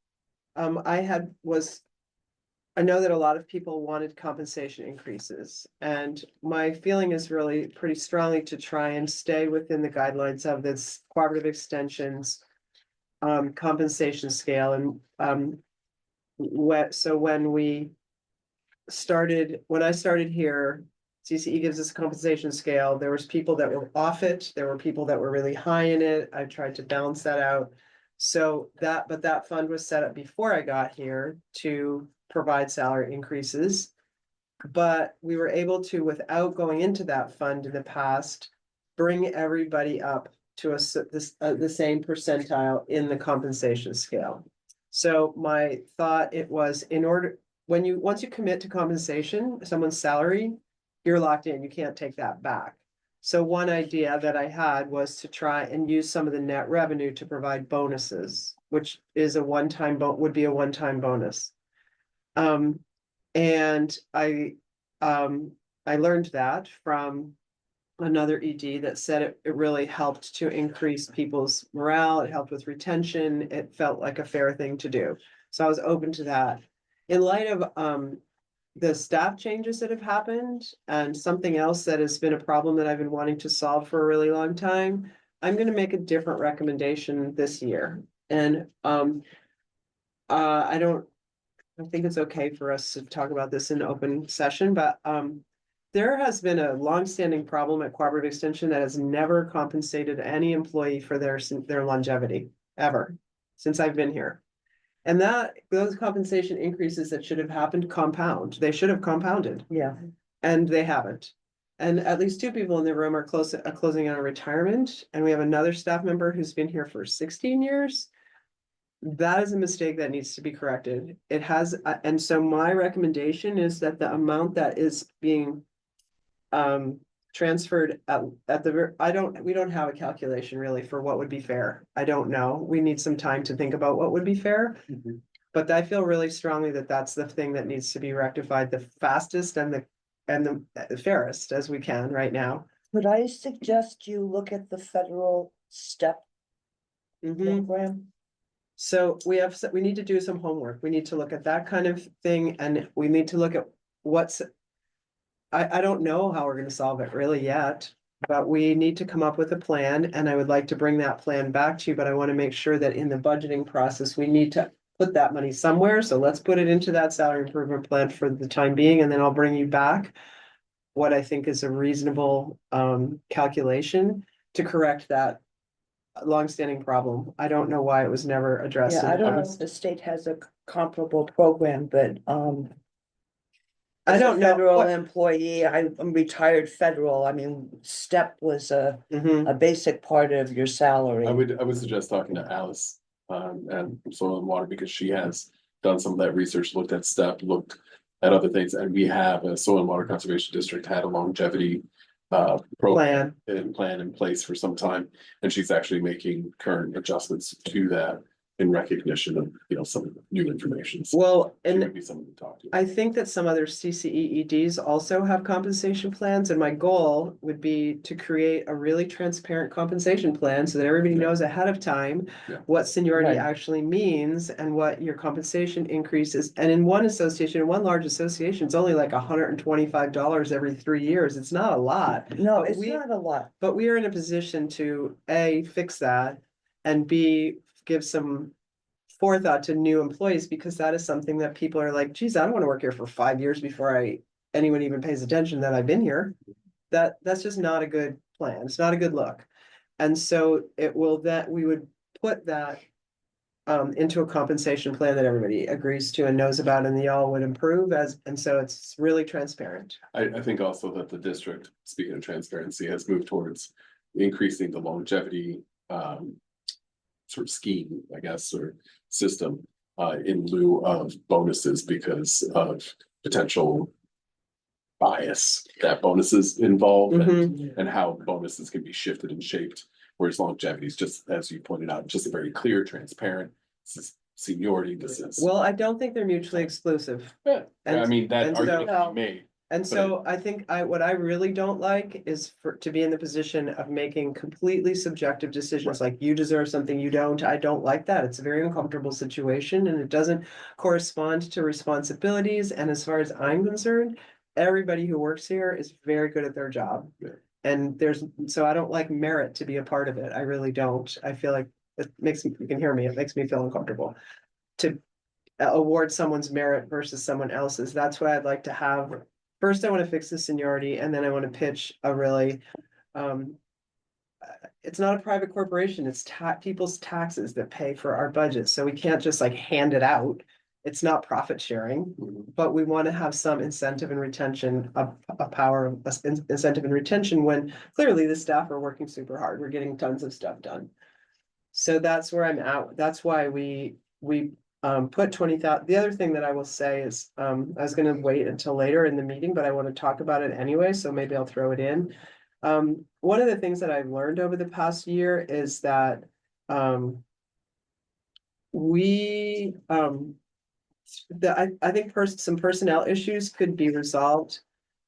I know that a lot of people wanted compensation increases, and my feeling is really pretty strongly to try and stay within the guidelines of this cooperative extensions compensation scale. And so when I started here, CCE gives us a compensation scale. There was people that were off it. There were people that were really high in it. I tried to balance that out. So that fund was set up before I got here to provide salary increases. But we were able to, without going into that fund in the past, bring everybody up to the same percentile in the compensation scale. So my thought, it was once you commit to compensation, someone's salary, you're locked in, you can't take that back. So one idea that I had was to try and use some of the net revenue to provide bonuses, which is would be a one-time bonus. And I learned that from another ED that said it really helped to increase people's morale. It helped with retention. It felt like a fair thing to do. So I was open to that. In light of the staff changes that have happened and something else that has been a problem that I've been wanting to solve for a really long time, I'm going to make a different recommendation this year. And I think it's okay for us to talk about this in open session, but there has been a longstanding problem at Cooperative Extension that has never compensated any employee for their longevity, ever, since I've been here. And those compensation increases that should have happened compound. They should have compounded. yeah. And they haven't. And at least two people in the room are closing on retirement. And we have another staff member who's been here for 16 years. That is a mistake that needs to be corrected. It has, and so my recommendation is that the amount that is being transferred at the, we don't have a calculation really for what would be fair. I don't know. We need some time to think about what would be fair. Mhm. But I feel really strongly that that's the thing that needs to be rectified the fastest and the fairest as we can right now. Could I suggest you look at the federal STEP Mhm. program? So we need to do some homework. We need to look at that kind of thing and we need to look at what's. I don't know how we're gonna solve it really yet, but we need to come up with a plan and I would like to bring that plan back to you, but I want to make sure that in the budgeting process, we need to put that money somewhere. So let's put it into that salary improvement plan for the time being, and then I'll bring you back what I think is a reasonable calculation to correct that longstanding problem. I don't know why it was never addressed. Yeah, in I the don't know past. if the state has a comparable program, but I as a don't know federal what- employee, I'm retired federal. I mean, STEP was Mhm. a basic part of your salary. I would suggest talking to Alice, and Soil and Water, because she has done some of that research, looked at STEP, looked at other things, and we have a Soil and Water Conservation District had a longevity program plan in place for some time, and she's actually making current adjustments to that in recognition of, some new information. So Well, she and would be someone to talk to. I think that some other CCEEDs also have compensation plans, and my goal would be to create a really transparent compensation plan so that everybody Yeah. knows ahead of time Yeah. what seniority Right. actually means and what your compensation increases. And in one association, one large association, it's only like $125 every 3 years. It's not a lot. No, But it's not a lot. But we are in a position to A, fix that, and B, give some forethought to new employees, because that is something that people are like, geez, I don't want to work here for 5 years before anyone even pays attention that I've been here. That's just not a good plan. It's not a good look. And so we would put that into a compensation plan that everybody agrees to and knows about, and they all would improve and so it's really transparent. I think also that the district, speaking of transparency, has moved towards increasing the longevity sort of scheme, I guess, or system in lieu of bonuses because of potential bias that bonuses involve and how bonuses can be shifted and shaped. Whereas longevity is just, as you pointed out, just a very clear, transparent, this is seniority, this is. Well, I don't think they're mutually exclusive. Yeah, I mean, that and so- argument can be made. And so I think what I really don't like is to be in the position of making completely subjective decisions, like you deserve something you don't. I don't like that. It's a very uncomfortable situation and it doesn't correspond to responsibilities. And as far as I'm concerned, everybody who works here is very good at their job. Yeah. And so I don't like merit to be a part of it. I really don't. I feel like it makes me, you can hear me, it makes me feel uncomfortable to award someone's merit versus someone else's. That's what I'd like to have. First, I want to fix the seniority, and then I want to pitch a really, it's not a private corporation, it's people's taxes that pay for our budget, so we can't just like hand it out. It's not profit sharing, but we want to have some incentive and retention, incentive and retention when clearly the staff are working super hard. We're getting tons of stuff done. So that's where I'm at. That's why we put 20,000. The other thing that I will say is, I was gonna wait until later in the meeting, but I want to talk about it anyway, so maybe I'll throw it in. One of the things that I've learned over the past year is that, I think some personnel issues could be resolved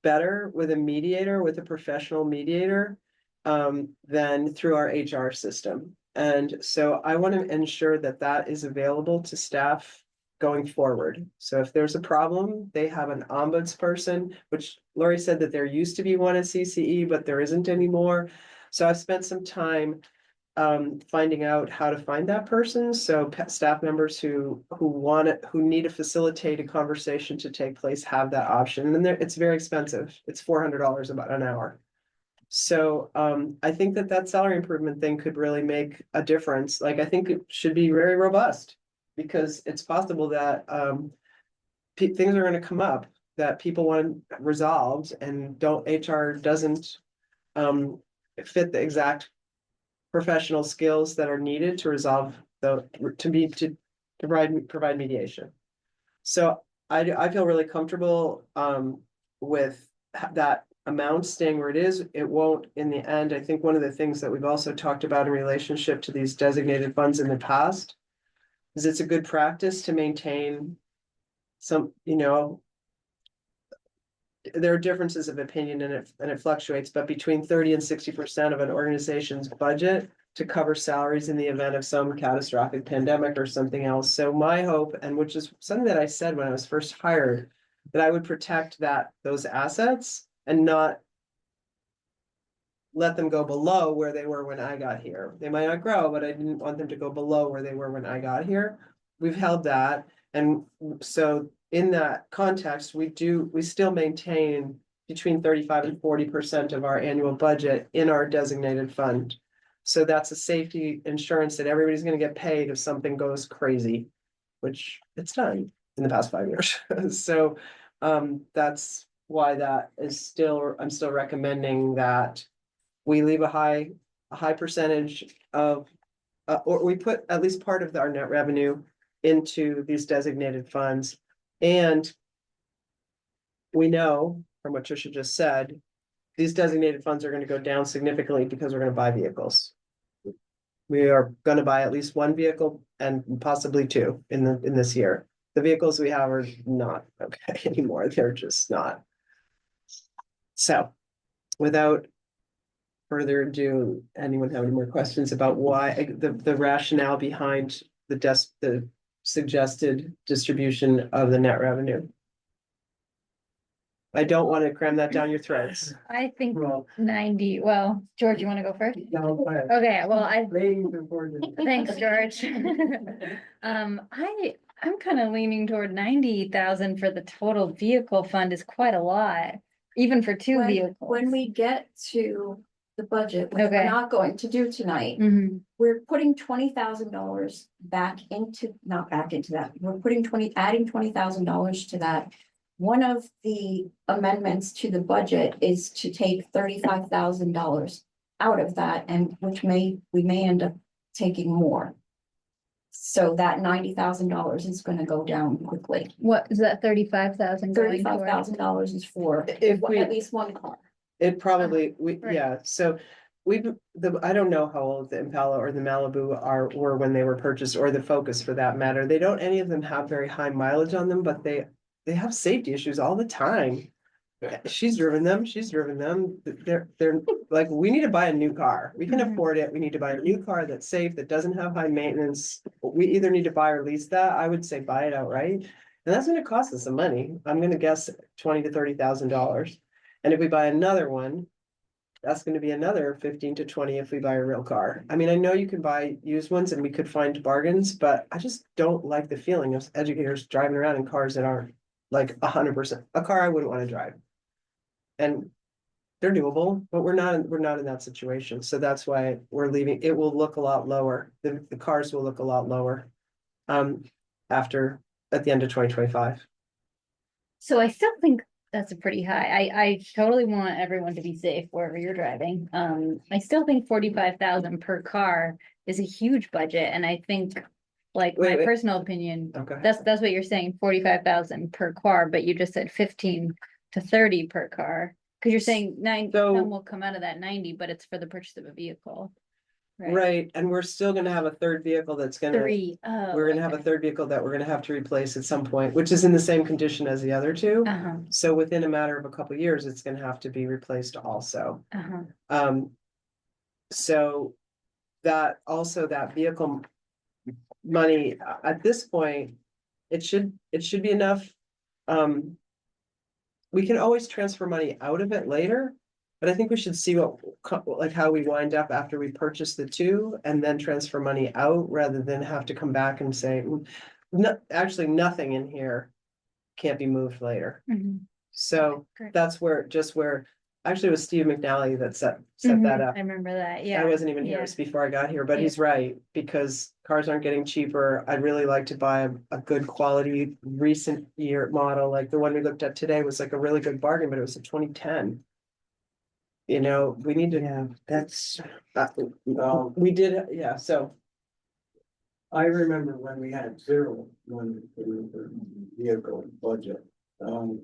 better with a mediator, with a professional mediator, than through our HR system. And so I want to ensure that that is available to staff going forward. So if there's a problem, they have an ombudsperson, which Lori said that there used to be one at CCE, but there isn't anymore. So I've spent some time finding out how to find that person. So staff members who need to facilitate a conversation to take place have that option. And it's very expensive. It's $400 about an hour. So I think that salary improvement thing could really make a difference. Like, I think it should be very robust because it's possible that things are going to come up that people want resolved and HR doesn't fit the exact professional skills that are needed to resolve to provide mediation. So I feel really comfortable with that amount staying where it is, it won't in the end. I think one of the things that we've also talked about in relationship to these designated funds in the past is it's a good practice to maintain some, there are differences of opinion and it fluctuates, but between 30 and 60% of an organization's budget to cover salaries in the event of some catastrophic pandemic or something else. So my hope, and which is something that I said when I was first hired, that I would protect those assets and not let them go below where they were when I got here. They might not grow, but I didn't want them to go below where they were when I got here. We've held that. And so in that context, we still maintain between 35 and 40% of our annual budget in our designated fund. So that's a safety insurance that everybody's going to get paid if something goes crazy, which it's done in the past 5 years. So that's why I'm still recommending that we leave a high percentage of, or we put at least part of our net revenue into these designated funds. And we know from what Tricia just said, these designated funds are going to go down significantly because we're going to buy vehicles. We are going to buy at least one vehicle and possibly two in this year. The vehicles we have are not okay anymore. They're just not. So without further ado, anyone have any more questions about why the rationale behind the suggested distribution of the net revenue? I don't want to cram that down your throats. I think Well, 90, well, George, you want to go first? no, go ahead. Okay, well, Ladies before the. thanks, George. I'm kind of leaning toward 90,000 for the total vehicle fund is quite a lot, even for two vehicles. When we get to the budget, which Okay. we're not going to do tonight, Mhm. we're putting $20,000 back into, not back into that, adding $20,000 to that. One of the amendments to the budget is to take $35,000 out of that, and we may end up taking more. So that $90,000 is gonna go down quickly. What is that 35,000 going toward? $35,000 is for If we- at least one car. It probably, Right. yeah, so I don't know how old the Impala or the Malibu were when they were purchased, or the Focus for that matter. They don't, any of them have very high mileage on them, but they have safety issues all the time. She's driven them. They're like, we need to buy a new car. We can Mhm. afford it. We need to buy a new car that's safe, that doesn't have high maintenance. We either need to buy or lease that. I would say buy it outright. And that's gonna cost us some money. I'm gonna guess $20,000 to $30,000. And if we buy another one, that's gonna be another 15 to 20 if we buy a real car. I mean, I know you can buy used ones and we could find bargains, but I just don't like the feeling of educators driving around in cars that aren't like 100% a car I wouldn't want to drive. And they're doable, but we're not in that situation. So that's why we're leaving. It will look a lot lower. The cars will look a lot lower. At the end of 2025. So I still think that's a pretty high. I totally want everyone to be safe wherever you're driving. I still think 45,000 per car is a huge budget, and I think, like, my Wait. personal opinion, Okay. that's what you're saying, 45,000 per car, but you just said 15 to 30 per car. Cause you're saying some will come out of that 90, but it's for the purchase of a vehicle. Right, and we're still gonna have a third vehicle that's gonna. Three. Oh, We're gonna have a okay. third vehicle that we're gonna have to replace at some point, which is in the same condition as the other two. Uh-huh, So within a matter of a couple of years, it's gonna have to be replaced also. uh-huh. So that vehicle money at this point, it should be enough. We can always transfer money out of it later, but I think we should see how we wind up after we purchase the two and then transfer money out rather than have to come back and say, no, actually nothing in here can't be moved later. Mhm. So Great. that's where actually it was Steve McNally that set Mhm, that up. I remember that, yeah. I wasn't even here, it yeah. was before I got here, but Yeah. he's right, because cars aren't getting cheaper. I'd really like to buy a good quality recent year model, like the one we looked at today was like a really good bargain, but it was a 2010. You know, we need to, Yeah, that's, we did, yeah, so, I remember when we had zero money for the vehicle budget. And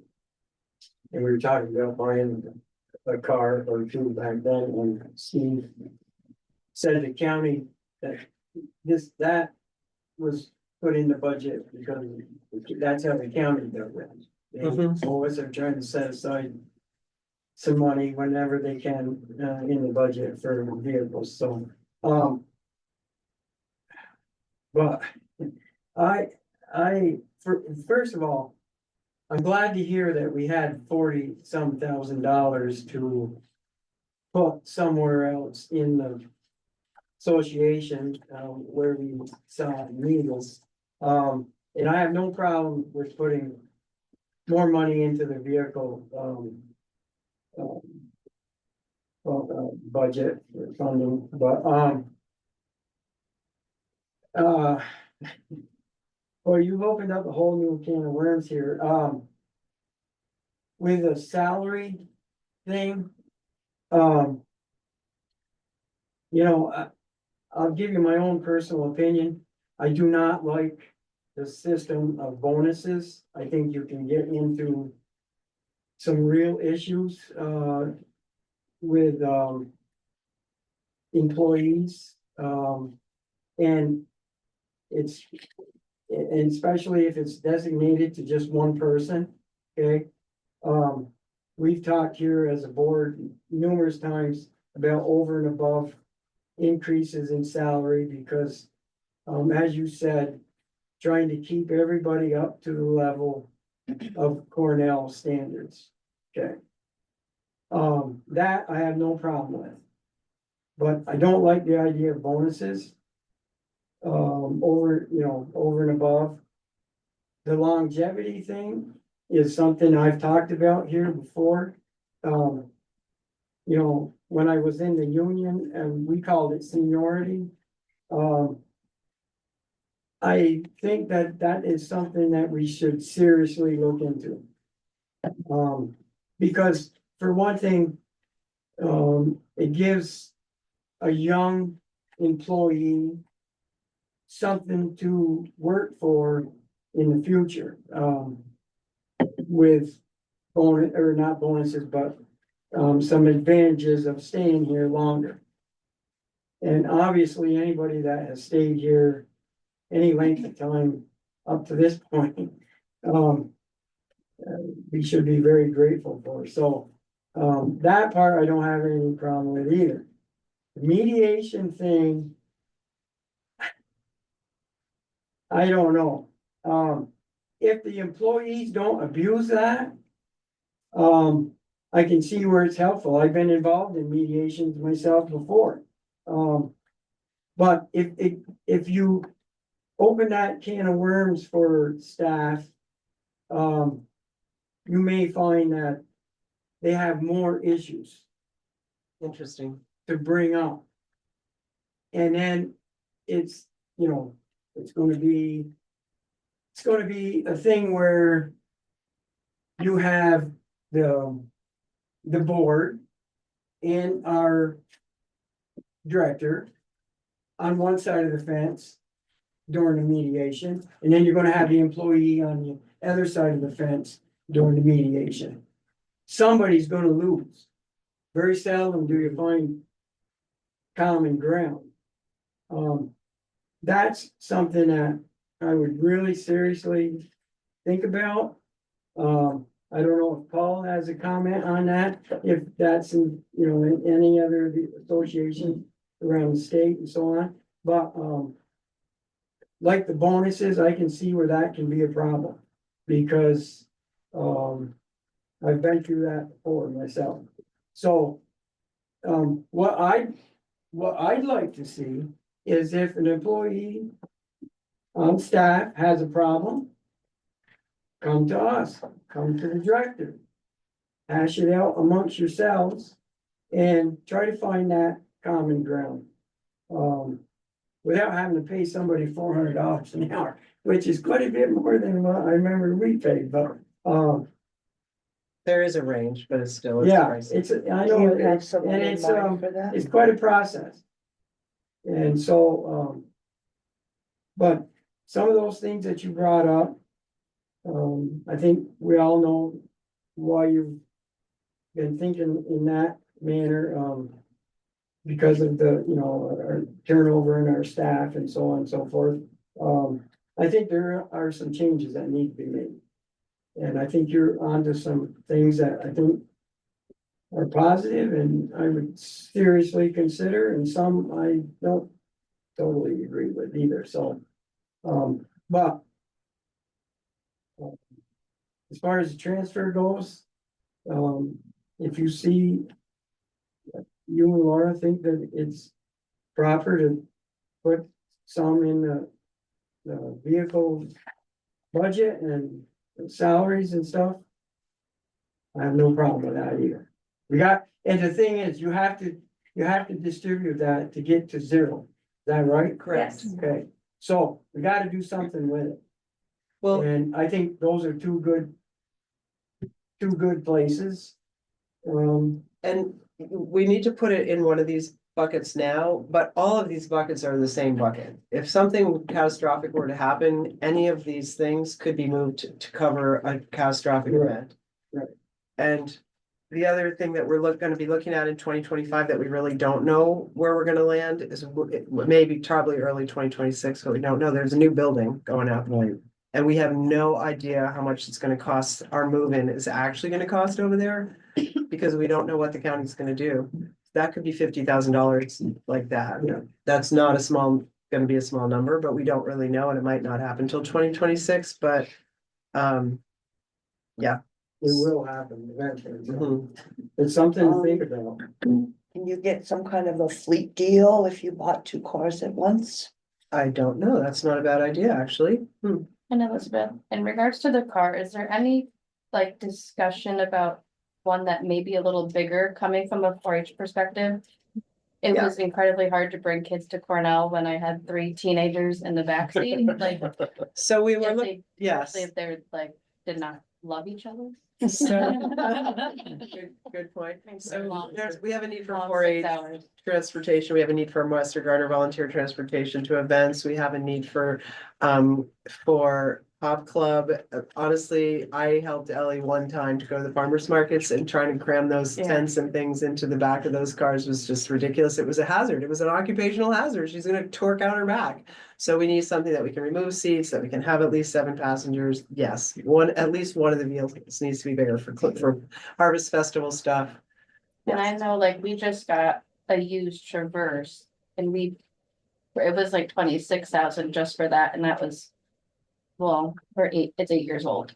we were talking about buying a car or two back then, and Steve said the county that that was put in the budget because that's how the county does it. They always are trying to set aside some money whenever they can, in the budget for vehicles, so, but first of all, I'm glad to hear that we had 40-some thousand dollars to put somewhere else in the association, where we saw needles. And I have no problem with putting more money into the vehicle, budget or funding, but, well, you've opened up a whole new can of worms here, with a salary thing, you know, I'll give you my own personal opinion. I do not like the system of bonuses. I think you can get into some real issues, with, employees, and it's, and especially if it's designated to just one person, okay? We've talked here as a board numerous times about over and above increases in salary because, as you said, trying to keep everybody up to the level of Cornell standards, okay? That I have no problem with. But I don't like the idea of bonuses. Over and above. The longevity thing is something I've talked about here before. When I was in the union and we called it seniority. I think that is something that we should seriously look into. Because for one thing, it gives a young employee something to work for in the future, with bonus, or not bonuses, but some advantages of staying here longer. And obviously, anybody that has stayed here any length of time up to this point, we should be very grateful for. So, that part I don't have any problem with either. The mediation thing, I don't know. If the employees don't abuse that, I can see where it's helpful. I've been involved in mediations myself before. But if you open that can of worms for staff, you may find that they have more issues Interesting. to bring up. And then it's, it's gonna be a thing where you have the board and our director on one side of the fence during the mediation, and then you're gonna have the employee on the other side of the fence during the mediation. Somebody's gonna lose. Very seldom do you find common ground. That's something that I would really seriously think about. I don't know if Paul has a comment on that, if that's in, any other association around the state and so on, but, like the bonuses, I can see where that can be a problem, because, I've been through that before myself. So, what I'd like to see is if an employee on staff has a problem, come to us, come to the director. Hash it out amongst yourselves and try to find that common ground. Without having to pay somebody $400 an hour, which is quite a bit more than what I remember we paid, but, There is a range, but it's still. yeah, pricey. I Do know, you have it's, someone and in it's, mind for that? it's quite a process. And so, but some of those things that you brought up, I think we all know why you been thinking in that manner, because of the, our turnover in our staff and so on and so forth. I think there are some changes that need to be made. And I think you're onto some things that I think are positive and I would seriously consider, and some I don't totally agree with either, so. But as far as the transfer goes, if you see, you and Laura think that it's proper to put some in the vehicle budget and salaries and stuff, I have no problem with that either. And the thing is, you have to distribute that to get to zero. Is that right? Correct. Yes. Okay, so we gotta do something with it. Well, And I think those are two good places. and we need to put it in one of these buckets now, but all of these buckets are the same bucket. If something catastrophic were to happen, any of these things could be moved to cover a catastrophic Right. event. Right. And the other thing that we're gonna be looking at in 2025 that we really don't know where we're gonna land is maybe probably early 2026, but we don't know. There's a new building going up. And we have no idea how much it's gonna cost. Our move-in is actually gonna cost over there because we don't know what the county's gonna do. That could be $50,000 like that. Yeah. That's not gonna be a small number, but we don't really know, and it might not happen until 2026, but It will happen eventually. So mhm. it's something to think about. Can you get some kind of a fleet deal if you bought two cars at once? I don't know. That's not a bad idea, actually. And Elizabeth, in regards to the car, is there any like discussion about one that may be a little bigger coming from a 4-H perspective? It Yeah. was incredibly hard to bring kids to Cornell when I had 3 teenagers in the backseat, like. So we were if looking, they- yes. Especially if they're like, did not love each other. Good point. So we have a need for Long 4-H 6 hours. transportation. We have a need for Western Garner volunteer transportation to events. We have a need for Pop Club. Honestly, I helped Ellie one time to go to the farmers markets, and trying to cram those Yeah. tents and things into the back of those cars was just ridiculous. It was a hazard. It was an occupational hazard. She's gonna torque out her back. So we need something that we can remove seats, that we can have at least 7 passengers. Yes, at least one of the vehicles needs to be bigger for Harvest Festival stuff. And I know like we just got a used Traverse and it was like 26,000 just for that, and that was. Well, it's 8 years old.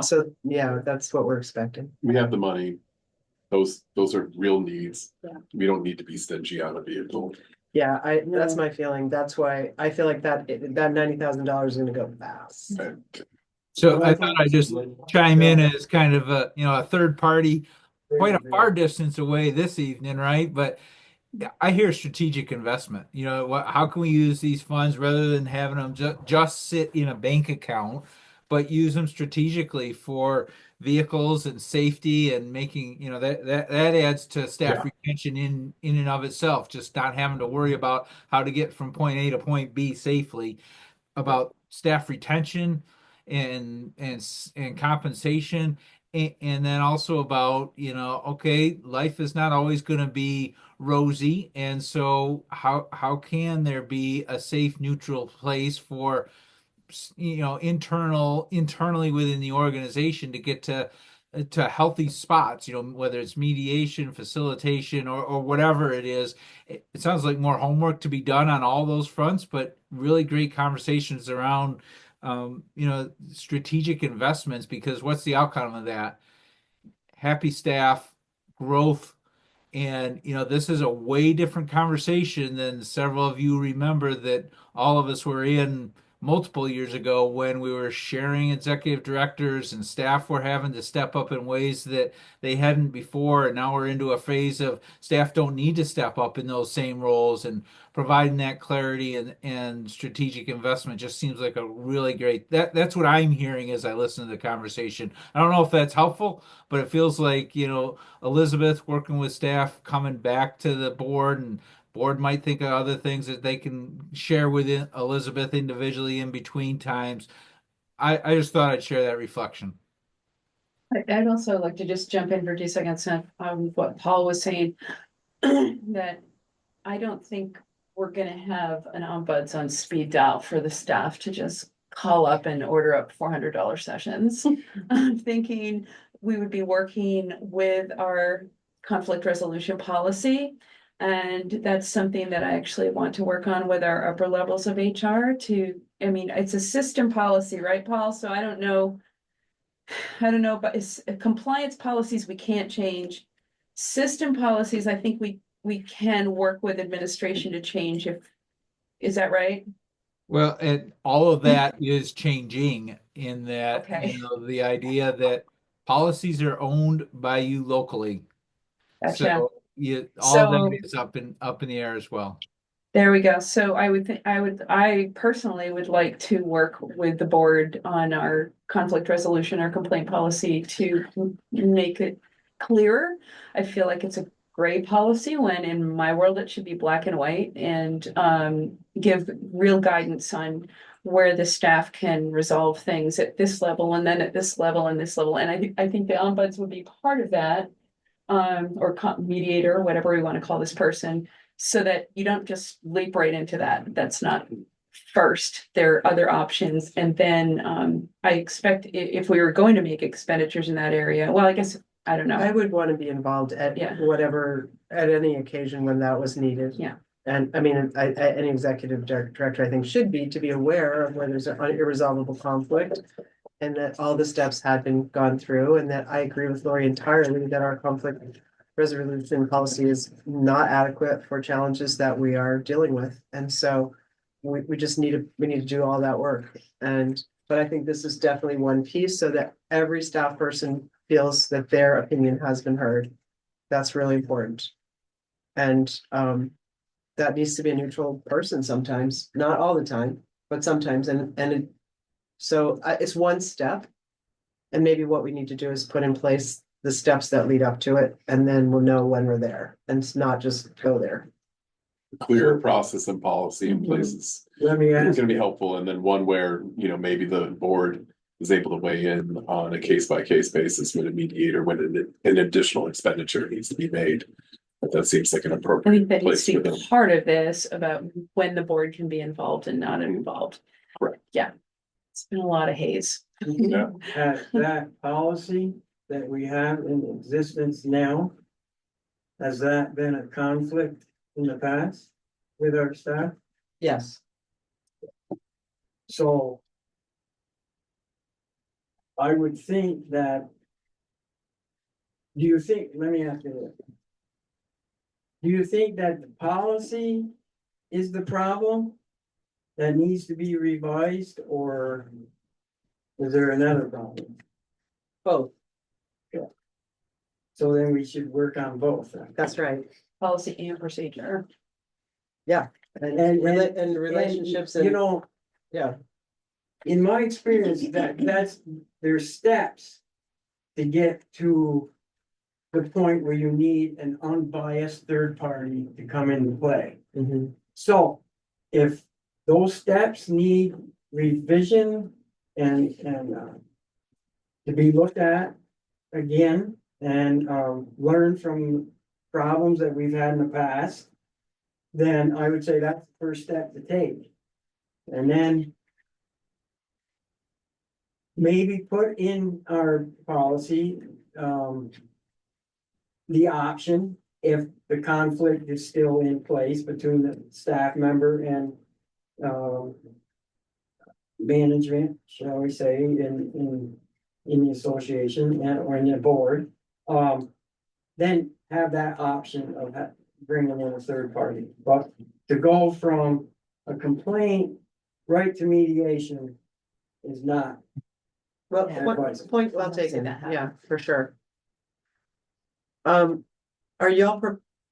So, yeah, that's what we're expecting. We have the money. Those are real needs. Yeah. We don't need to be stingy on a vehicle. Yeah, that's my feeling. That's why I feel like that $90,000 is gonna go fast. So I thought I'd just chime in as kind of a third party, quite a far distance away this evening, right? But I hear strategic investment. How can we use these funds rather than having them just sit in a bank account, but use them strategically for vehicles and safety and making, that adds to staff retention in and of itself, just not having to worry about how to get from point A to point B safely, about staff retention and compensation. And then also about, okay, life is not always going to be rosy. And so how can there be a safe, neutral place for, internally within the organization to get to healthy spots, whether it's mediation, facilitation, or whatever it is. It sounds like more homework to be done on all those fronts, but really great conversations around strategic investments, because what's the outcome of that? Happy staff, growth, and this is a way different conversation than several of you remember that all of us were in multiple years ago, when we were sharing executive directors and staff were having to step up in ways that they hadn't before. And now we're into a phase of staff don't need to step up in those same roles, and providing that clarity and strategic investment just seems like a really great, that's what I'm hearing as I listen to the conversation. I don't know if that's helpful, but it feels like, Elizabeth working with staff, coming back to the board, and board might think of other things that they can share with Elizabeth individually in between times. I just thought I'd share that reflection. I'd also like to just jump in for 2 seconds on what Paul was saying. That I don't think we're gonna have an ombuds on speed dial for the staff to just call up and order up $400 sessions. I'm thinking we would be working with our conflict resolution policy. And that's something that I actually want to work on with our upper levels of HR to, I mean, it's a system policy, right, Paul? So I don't know. But it's compliance policies we can't change. System policies, I think we can work with administration to change if, is that right? Well, and all of that is changing in that, Okay. you know, the idea that policies are owned by you locally. Gotcha. So all of So- that is up in the air as well. There we go. So I would think, I personally would like to work with the board on our conflict resolution, our complaint policy to make it clearer. I feel like it's a gray policy when in my world it should be black and white and give real guidance on where the staff can resolve things at this level and then at this level and this level. And I think the ombuds would be part of that. Or mediator, whatever we want to call this person, so that you don't just leap right into that. That's not first. There are other options. And then I expect if we were going to make expenditures in that area, well, I guess, I don't I know. would want to be involved at Yeah. whatever, at any occasion when that was needed. Yeah. And I mean, any executive director, I think, should be to be aware of where there's an irresolvable conflict. And that all the steps had been gone through, and that I agree with Lori entirely that our conflict resolution policy is not adequate for challenges that we are dealing with. And so we just need to do all that work. But I think this is definitely one piece so that every staff person feels that their opinion has been heard. That's really important. And that needs to be a neutral person sometimes, not all the time, but sometimes. So it's one step. And maybe what we need to do is put in place the steps that lead up to it, and then we'll know when we're there and it's not just go there. Clear process and policy in places. Let me It's ask, gonna be helpful, and then one where, you know, maybe the board is able to weigh in on a case by case basis when a mediator, when an additional expenditure needs to be made. But that seems like an I think appropriate that needs place to for be them. part of this about when the board can be involved and not involved. Correct. Yeah. It's been a lot of haze. Yeah. has that policy that we have in existence now, has that been a conflict in the past with our staff? Yes. So I would think that. Do you think, let me ask you this. Do you think that the policy is the problem that needs to be revised, or is there another problem? Both, So then we should work on both. Then. that's right. Policy and procedure. And relationships You and, know, yeah, in my experience, there's steps to get to the point where you need an unbiased third party to come into play. mhm. So if those steps need revision and to be looked at again and learn from problems that we've had in the past, then I would say that's the first step to take. And then maybe put in our policy the option, if the conflict is still in place between the staff member and management, shall we say, in the association and or in the board, then have that option of bringing in a third party. But to go from a complaint right to mediation is not. Well, Yeah, point well taken, yeah, for sure. Are y'all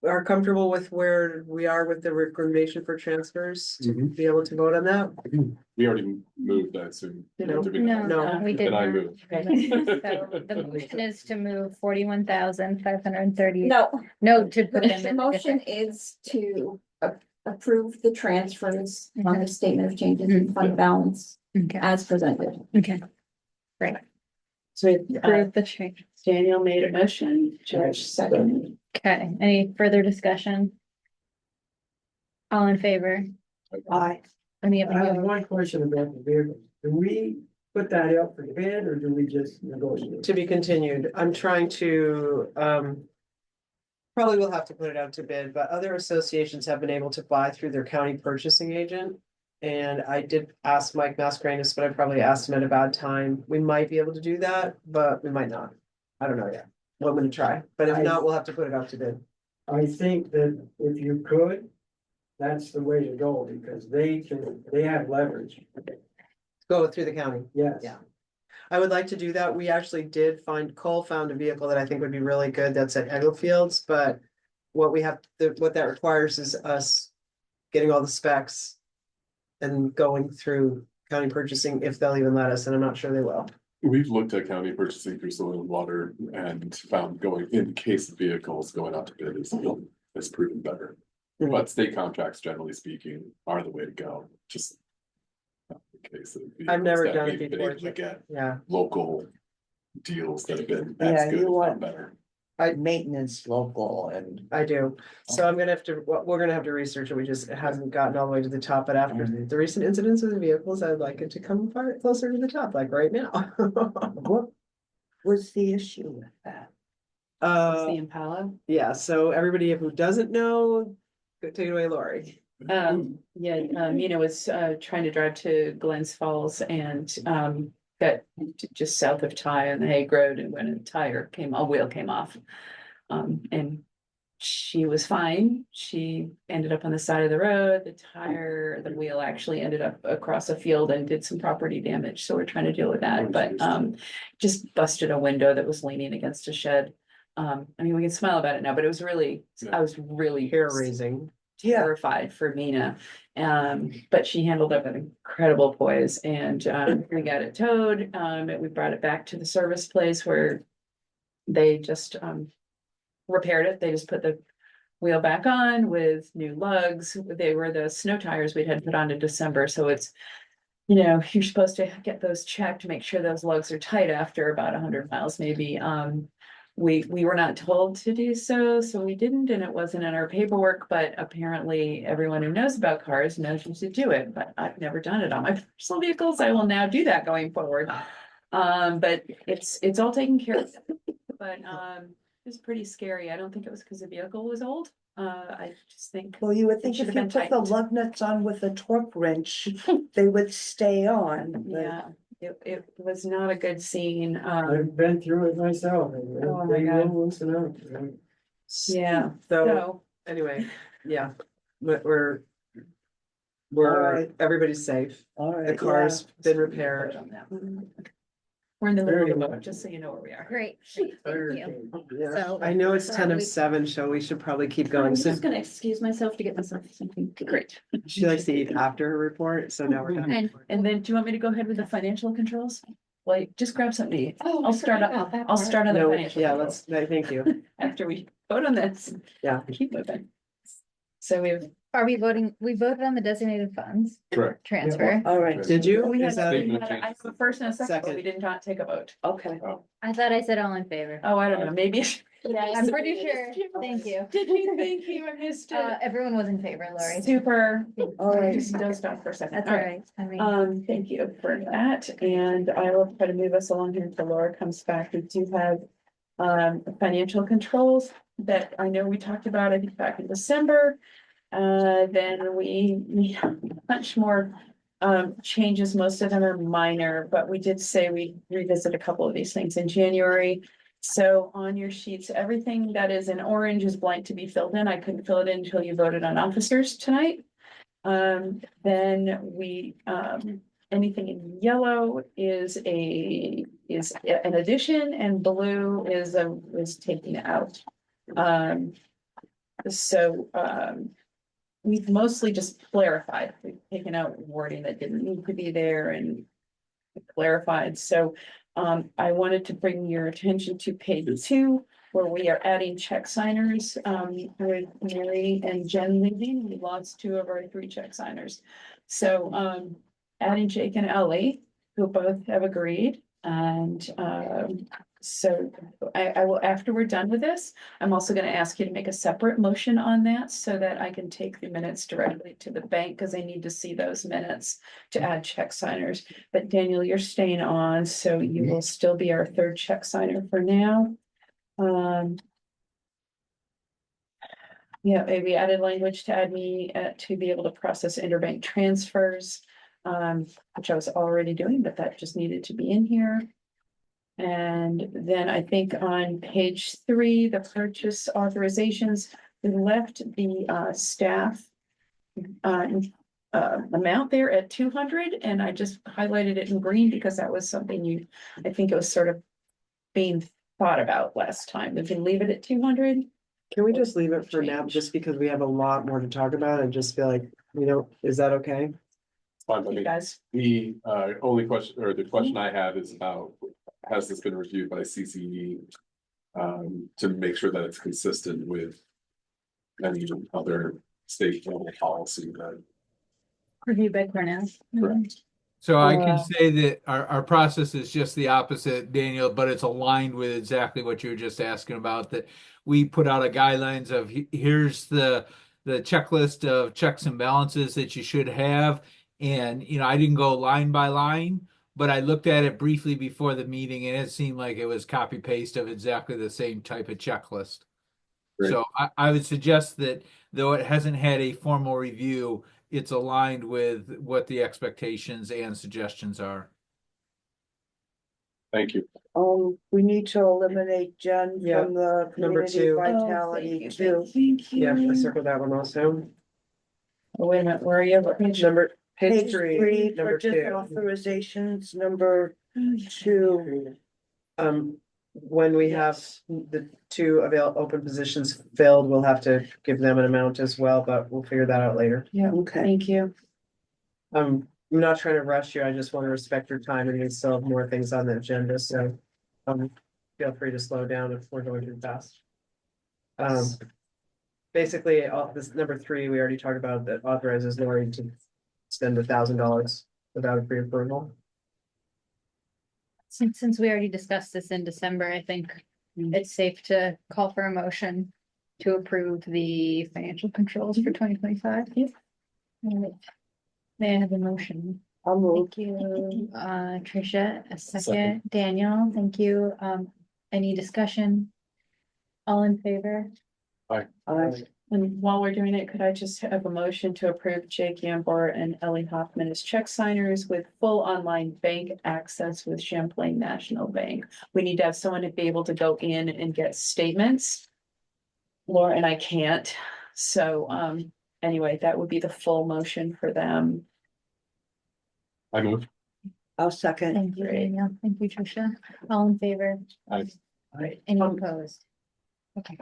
are comfortable with where we are with the recommendation for transfers to Mhm. be able to vote on that? We already moved, I assume. You know, Did we No, not? we did Then I not. moved. So the motion is to move 41,530. No, No, to put them the in. motion is to approve the transfers on the statement of changes in fund balance Okay, as presented. okay. Great. So Approve the change. Daniel made a motion, George seconded. Okay, any further discussion? All in favor? I, Any I have opposed? one question about the vehicle. Do we put that out for bid or do we just negotiate? To be continued. I'm trying to, probably will have to put it out to bid, but other associations have been able to buy through their county purchasing agent. And I did ask Mike Mascarenhas, but I probably asked him at a bad time. We might be able to do that, but we might not. I don't know yet. Well, I'm gonna try, but if not, we'll have to put it out to bid. I think that if you could, that's the way to go because they have leverage. Go through the county. Yes. Yeah. I would like to do that. We actually did Cole found a vehicle that I think would be really good. That's at Egglefields, but what we have, what that requires is us getting all the specs and going through county purchasing if they'll even let us, and I'm not sure they will. We've looked at county purchasing through soil and water and found going in case of vehicles going out to bid is proven better. Mhm. But state contracts, generally speaking, are the way to go, just. Not the case of I've never vehicles that done it we've been before. able to get Yeah, local deals that have been Yeah, as good, you if want- not better. maintenance local and I do. So I'm gonna have to, we're gonna have to research it. We just, it hasn't gotten all the way to the top, but after the recent incidents with the vehicles, I'd like it to come far closer to the top, like right now. what was the issue with that? The Impala. Yeah, so everybody who doesn't know, go take it away, Lori. Mina was trying to drive to Glens Falls and got just south of Ty on the Hague Road, and when a wheel came off. And she was fine. She ended up on the side of the road. The wheel actually ended up across a field and did some property damage. So we're trying to deal with that, but just busted a window that was leaning against a shed. I mean, we can smile about it now, but it was really, I was really Hair raising. terrified for Mina. But she handled it with incredible poise and we got it towed. We brought it back to the service place where they just repaired it. They just put the wheel back on with new lugs. They were the snow tires we'd had put on in December. So it's, you're supposed to get those checked, make sure those lugs are tight after about 100 miles maybe. We were not told to do so, so we didn't, and it wasn't in our paperwork, but apparently everyone who knows about cars knows you should do it, but I've never done it on my personal vehicles. I will now do that going forward. But it's all taken care of, but it's pretty scary. I don't think it was because the vehicle was old. I just think. Well, you would think should if have you been put the tightened. lug nuts on with a torque wrench, they would stay on. but- Yeah, it was not a good scene. I've been through it myself. Oh my They God. will loosen up. Yeah, So so, anyway, yeah, but we're Alright. everybody's safe. All right. The car's been vote repaired. on that. We're in the middle of the vote, just so you know where we are. Great, thank you. Yeah, So- I know it's 10 of we- 7, so we should probably keep I'm going. So just gonna excuse myself to get myself something great. she likes to eat after her report, so now we're done. And then do you want me to go ahead with the financial controls? Like, just grab something to eat. Oh, I'll start forgot about that I'll part. start on the No, financial. yeah, controls thank you. After we vote on this. Yeah. Keep moving. So we have. Are we voting? We voted on the designated funds Correct. transfer. All right. Did you? We Is had, that- we had, I have a first and a second, but we Second. did not take a vote. Okay. I thought I said all in favor. Oh, I don't know, maybe. I'm pretty sure. Thank you. Did you, thank you, I missed it. Everyone was in favor, Lori. Super. All right. Just dozed off for a second. That's All all right. right. I mean, Thank you for that, and I will try to move us along here until Laura comes back. We do have financial controls that I know we talked about, I think back in December. Then we have much more changes. Most of them are minor, but we did say we revisit a couple of these things in January. So on your sheets, everything that is in orange is blank to be filled in. I couldn't fill it in until you voted on officers tonight. Then we, anything in yellow is an addition, and blue is taking out. We've mostly just clarified, we've taken out wording that didn't need to be there and clarified, so I wanted to bring your attention to page 2, where we are adding check signers, with Mary and Jen leaving. We lost 2 of our 3 check signers. So, adding Jake and Ellie, who both have agreed, And so I will, after we're done with this, I'm also gonna ask you to make a separate motion on that so that I can take the minutes directly to the bank, because I need to see those minutes to add check signers. But Daniel, you're staying on, so you will still be our third check signer for now. Yeah, we added language to add me to be able to process interbank transfers, which I was already doing, but that just needed to be in here. And then I think on page 3, the purchase authorizations, we left the staff amount there at 200, and I just highlighted it in green because that was something I think it was sort of being thought about last time. We can leave it at 200. Can we just leave it for now, Change. just because we have a lot more to talk about and just feel like, is that okay? Fine, You guys, the only question, or the question I have is about, has this been reviewed by CCE? To make sure that it's consistent with any other state level policy that. Review by Cornell. Correct. So I can say that our process is just the opposite, Daniel, but it's aligned with exactly what you were just asking about, that we put out a guidelines of here's the checklist of checks and balances that you should have. And, I didn't go line by line, but I looked at it briefly before the meeting and it seemed like it was copy paste of exactly the same type of checklist. Great. So I would suggest that though it hasn't had a formal review, it's aligned with what the expectations and suggestions are. Thank you. We need to eliminate Jen Yeah, from the number community 2. vitality too. thank you. Yeah, I circled that one also. Oh, wait a minute, where are you? What page? Page Page 3, 3, number purchase 2. authorizations, number 2. When we have the 2 open positions filled, we'll have to give them an amount as well, but we'll figure that out later. Yeah, Okay. thank you. I'm not trying to rush you, I just want to respect your time, and we still have more things on the agenda, so. Feel free to slow down if we're going too fast. Basically, this number 3, we already talked about, that authorizes Lori to spend $1,000 without a pre-approval. Since we already discussed this in December, I think it's safe to call for a motion to approve the financial controls for 2025. Yep. May I have a motion? I'll move. Thank you, Tricia, a second, Daniel, thank you. Any discussion? All in favor? And while we're doing it, could I just have a motion to approve Jake Yambor and Ellie Hoffman as check signers with full online bank access with Champlain National Bank? We need to have someone to be able to go in and get statements. Laura and I can't, so anyway, that would be the full motion for them. I move. I'll second. Thank you, Daniel, thank you, Tricia, all in favor? Aye. Any opposed? Okay.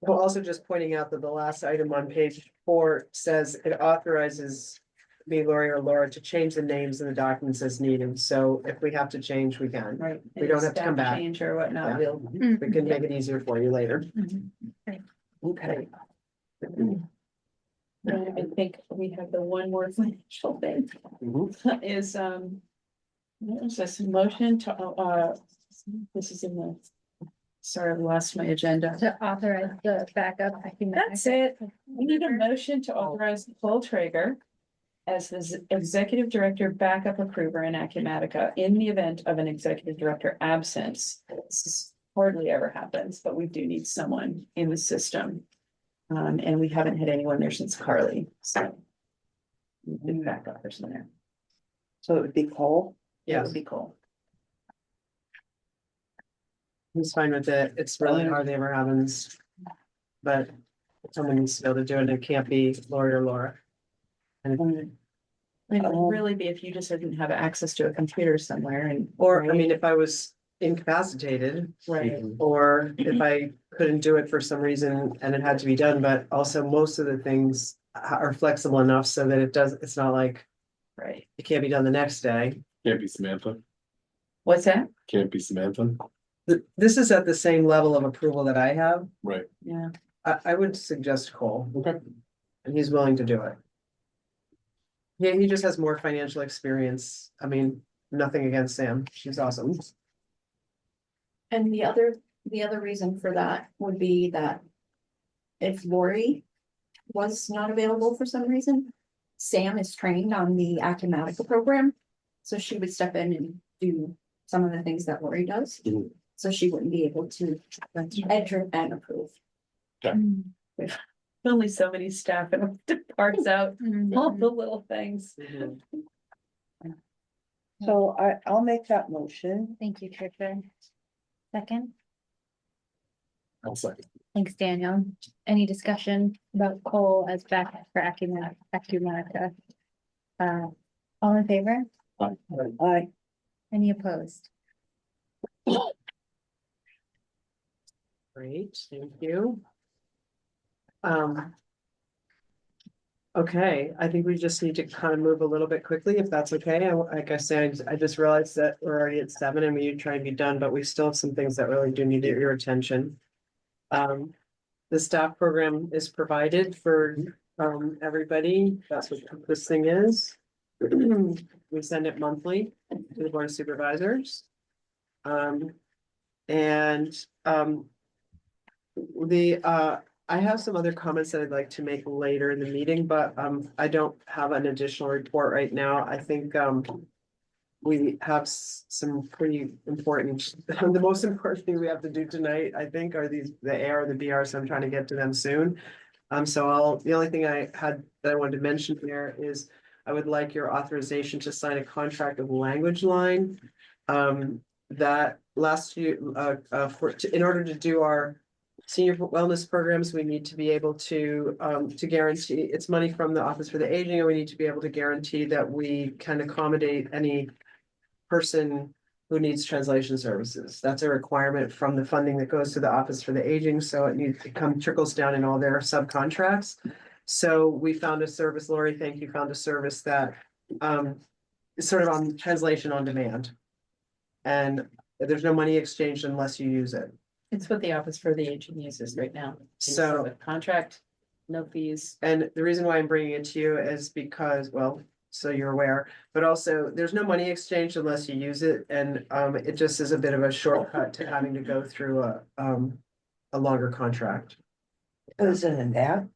Well, also just pointing out that the last item on page 4 says it authorizes me, Lori, or Laura to change the names in the documents as needed, so if we have to change, we can. Right. We don't have to come Staff back. Change or whatnot, Yeah. we'll. We can make it easier for you later. Okay. I think we have the one more financial thing is, there's this motion to, this is in the, sorry, I lost my agenda. To authorize the backup. That's it. We need a motion to authorize Paul Traeger as the executive director backup approver in Acumatica in the event of an executive director absence. This hardly ever happens, but we do need someone in the system. And we haven't had anyone there since Carly, so. Big backup person there. So it would be Cole. That Yes, would be cool. he's fine with it. It's really hardly ever happens. But someone needs to be able to do it, and it can't be Lori or Laura. It would really be if you just didn't have access to a computer somewhere and. Or, I mean, if I was incapacitated, Right. or if I couldn't do it for some reason and it had to be done, but also most of the things are flexible enough so that it's not like Right. it can't be done the next day. Can't be Samantha. What's that? Can't be Samantha. This is at the same level of approval that I have. Right. Yeah. I would suggest Cole, Okay. and he's willing to do it. Yeah, he just has more financial experience. I mean, nothing against Sam, she's awesome. And the other reason for that would be that if Lori was not available for some reason, Sam is trained on the Acumatica program. So she would step in and do some of the things that Lori does. Mhm. So she wouldn't be able to enter and approve. Only so many staff and it parts out all the little things. So I'll make that motion. Thank you, Trisha. Second, I'll second. thanks, Daniel. Any discussion about Cole as backup for Acumatica? All in favor? I, Any opposed? Great, thank you. Okay, I think we just need to kind of move a little bit quickly, if that's okay. Like I said, I just realized that we're already at 7 and we need to try and be done, but we still have some things that really do need your attention. The staff program is provided for everybody. That's what this thing is. We send it monthly to the Board of Supervisors. I have some other comments that I'd like to make later in the meeting, but I don't have an additional report right now. I think we have some pretty important, the most important thing we have to do tonight, I think, are the AR and the BR, so I'm trying to get to them soon. The only thing I had that I wanted to mention here is I would like your authorization to sign a contract with Language Line. That last year, in order to do our senior wellness programs, we need to be able to guarantee, it's money from the Office for the Aging, and we need to be able to guarantee that we can accommodate any person who needs translation services. That's a requirement from the funding that goes to the Office for the Aging, so it needs to trickles down in all their subcontracts. So we found a service, Lori, thank you, found a service that is sort of on translation on demand. And there's no money exchanged unless you use it. It's what the Office for the Aging uses right now. So- The contract, no fees. And the reason why I'm bringing it to you is because, well, so you're aware, but also there's no money exchange unless you use it. And it just is a bit of a shortcut to having to go through a longer contract. is it an app?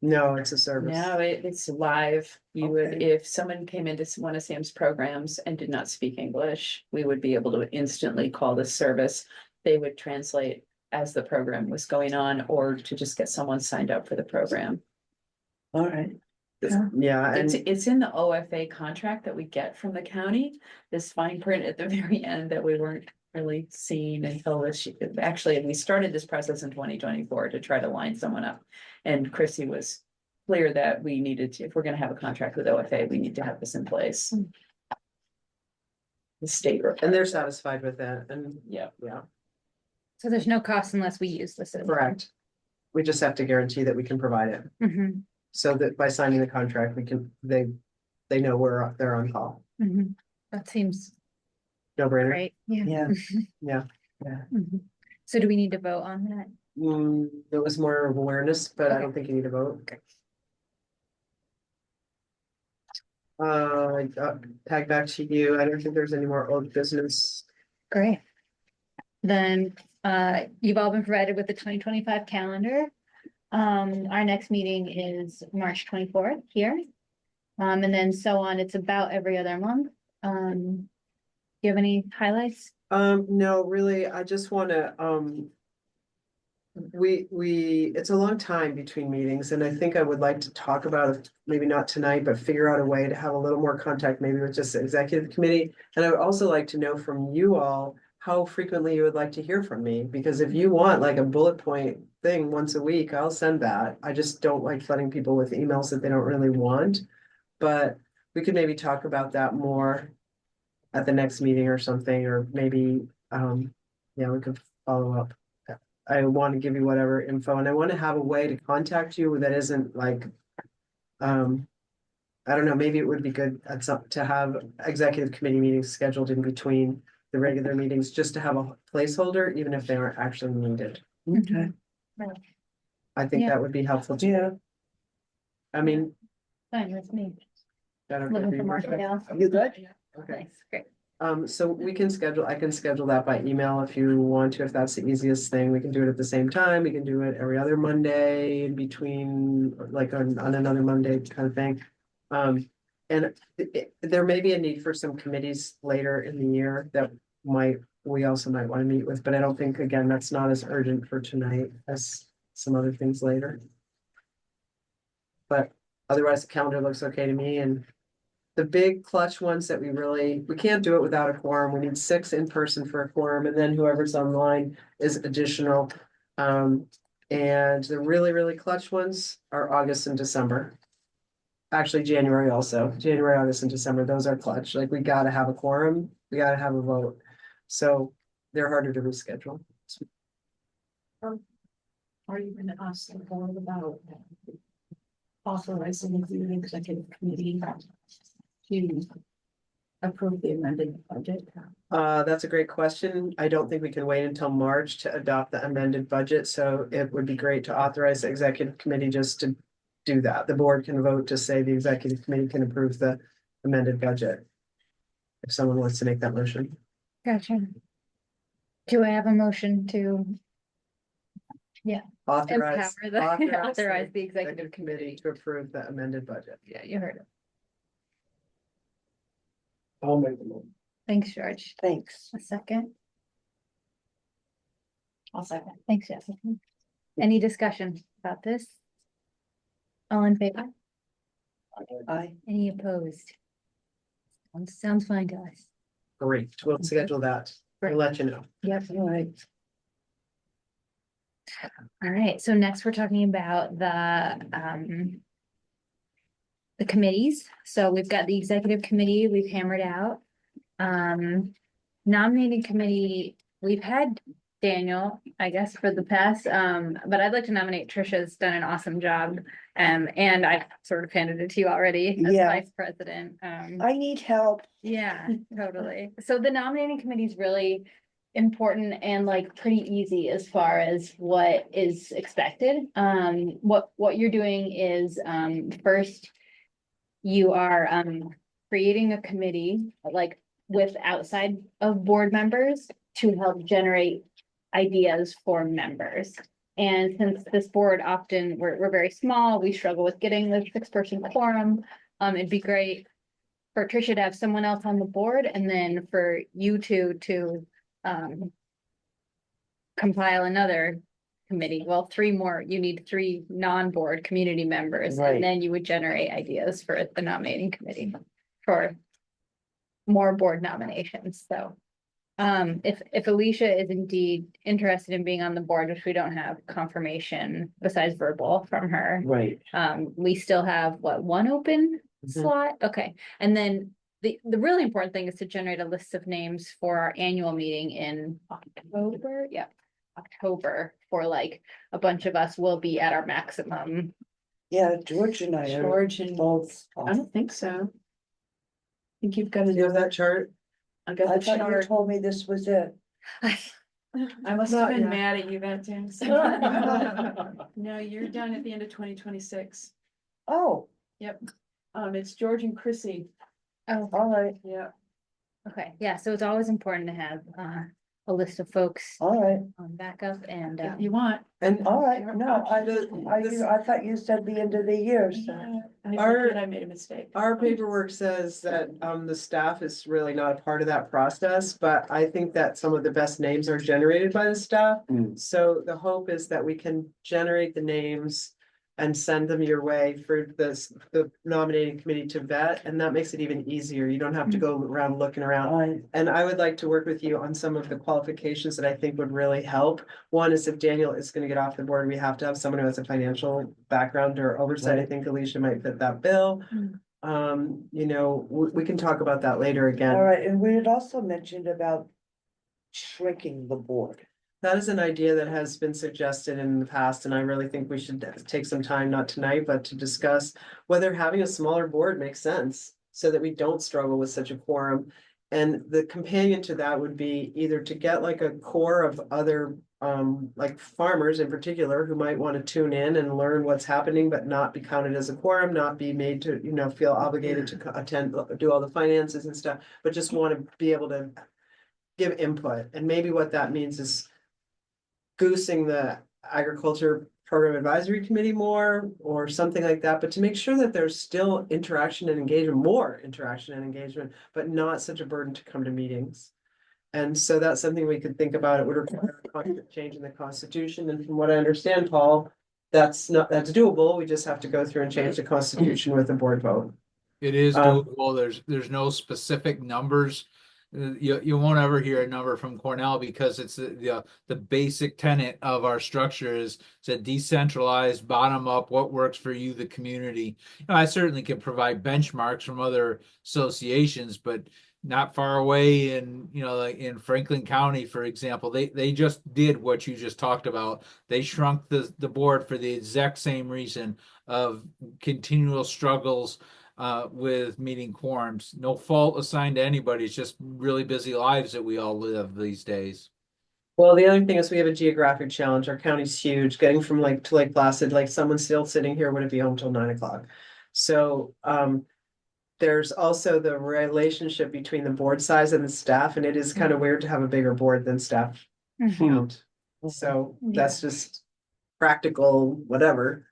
No, it's a service. No, it's live. You would, Okay. if someone came into one of Sam's programs and did not speak English, we would be able to instantly call this service. They would translate as the program was going on, or to just get someone signed up for the program. All right. Yeah, It's, and it's in the OFA contract that we get from the county, this fine print at the very end that we weren't really seeing until this, actually, we started this process in 2024 to try to line someone up. And Chrissy was clear that we needed to, if we're gonna have a contract with OFA, we need to have this in place. The state. and they're satisfied with that, and Yeah. yeah, So there's no cost unless we use the system. correct. We just have to guarantee that we can provide it, Mhm, so that by signing the contract, we can, they know they're on call. mhm. That seems No brainer. great, yeah. Yeah. Yeah. Mhm. So do we need to vote on that? There was more of awareness, but I Okay. don't think you need to vote. Tag back to you. I don't think there's any more old business. Great. Then, you've all been provided with the 2025 calendar. Our next meeting is March 24th here. And then so on, it's about every other month. Do you have any highlights? No, really, I just wanna, it's a long time between meetings, and I think I would like to talk about it, maybe not tonight, but figure out a way to have a little more contact, maybe with just the executive committee. And I would also like to know from you all how frequently you would like to hear from me, because if you want like a bullet point thing once a week, I'll send that. I just don't like flooding people with emails that they don't really want. But we could maybe talk about that more at the next meeting or something, or maybe, yeah, we could follow up. I want to give you whatever info, and I want to have a way to contact you that isn't like, I don't know, maybe it would be good to have executive committee meetings scheduled in between the regular meetings, just to have a placeholder, even if they aren't actually needed. Okay. I think Yeah. that would be helpful too. Yeah, I mean. Fine with me. I don't know if Looking you for more want that. details. you good? Okay, Nice, great. So we can schedule, I can schedule that by email if you want to, if that's the easiest thing. We can do it at the same time. We can do it every other Monday in between, like on another Monday kind of thing. And there may be a need for some committees later in the year that we also might want to meet with, but I don't think, again, that's not as urgent for tonight as some other things later. But otherwise, the calendar looks okay to me, and the big clutch ones that we can't do it without a quorum. We need 6 in person for a quorum, and then whoever's online is additional. And the really, really clutch ones are August and December. Actually, January also, January, August and December, those are clutch. Like, we gotta have a quorum, we gotta have a vote. So they're harder to reschedule. Are you gonna ask the board about authorizing the executive committee to approve the amended budget? That's a great question. I don't think we can wait until March to adopt the amended budget, so it would be great to authorize the executive committee just to do that. The board can vote to say the executive committee can approve the amended budget. If someone wants to make that motion. Gotcha. Do I have a motion to Authorize authorize the executive committee to approve the amended budget. Yeah, you heard it. I'll make the motion. Thanks, George. Thanks. A second. I'll second. Thanks, Jessica. Any discussion about this? All in favor? Any opposed? Sounds fine to us. Great, we'll schedule that. We'll let you know. Yep. All right. All right, so next we're talking about the committees. So we've got the executive committee we've hammered out. Nominating committee, we've had Daniel, I guess, for the past, but I'd like to nominate Trisha's done an awesome job. And I've sort of handed it to you already as Yeah. vice president. I need help. Yeah, totally. So the nominating committee is really important and like pretty easy as far as what is expected. What you're doing is, first, you are creating a committee like with outside of board members to help generate ideas for members. And since this board often, we're very small, we struggle with getting the 6-person quorum. It'd be great for Trisha to have someone else on the board, and then for you two to compile another committee. Well, 3 more, you need 3 non-board community members, Right. and then you would generate ideas for the nominating committee for more board nominations. So if Alicia is indeed interested in being on the board, which we don't have confirmation besides verbal from her, Right. we still have one open Mhm. slot? Okay, and then the really important thing is to generate a list of names for our annual meeting in October. Yep, October, for like a bunch of us will be at our maximum. Yeah, George and I are George and, both. I don't think so. I think you've got to Do you have do that chart? I got I the thought you chart. told me this was it. I must have been Yeah. mad at you that day. No, you're done at the end of 2026. Oh, It's George and Chrissy. Oh, all right, Yeah. okay, yeah, so it's always important to have a list of folks all right, on backup and If you want. And all right. No, This- I thought you said the end of the year, so. I made a mistake. our paperwork says that the staff is really not a part of that process, but I think that some of the best names are generated by the staff. Mm. So the hope is that we can generate the names and send them your way for the nominating committee to vet, and that makes it even easier. You don't have to go around looking around. And I would like to work with you on some of the qualifications that I think would really help. One is if Daniel is gonna get off the board, we have to have someone who has a financial background or oversight. I think Alicia might fit that bill. We can talk about that later again. All right, and we had also mentioned about shrinking the board. That is an idea that has been suggested in the past, and I really think we should take some time, not tonight, but to discuss whether having a smaller board makes sense so that we don't struggle with such a quorum. And the companion to that would be either to get like a core of other, like farmers in particular, who might want to tune in and learn what's happening, but not be counted as a quorum, not be made to, feel obligated to attend, do all the finances and stuff, but just want to be able to give input. And maybe what that means is goosing the agriculture program advisory committee more or something like that, but to make sure that there's still interaction and engagement, more interaction and engagement, but not such a burden to come to meetings. And so that's something we could think about. It would require a change in the Constitution. And from what I understand, Paul, that's doable. We just have to go through and change the Constitution with a board vote. It is Um, doable. There's no specific numbers. You won't ever hear a number from Cornell because it's the basic tenet of our structure is to decentralized, bottom up, what works for you, the community. I certainly can provide benchmarks from other associations, but not far away in, like in Franklin County, for example, they just did what you just talked about. They shrunk the board for the exact same reason of continual struggles with meeting quorums. No fault assigned to anybody. It's just really busy lives that we all live these days. Well, the other thing is we have a geographic challenge. Our county's huge, getting from Lake to Lake Placid, like someone still sitting here wouldn't be home till 9 o'clock. So, there's also the relationship between the board size and the staff, and it is kind of weird to have a bigger board than staff count. So that's just practical, whatever.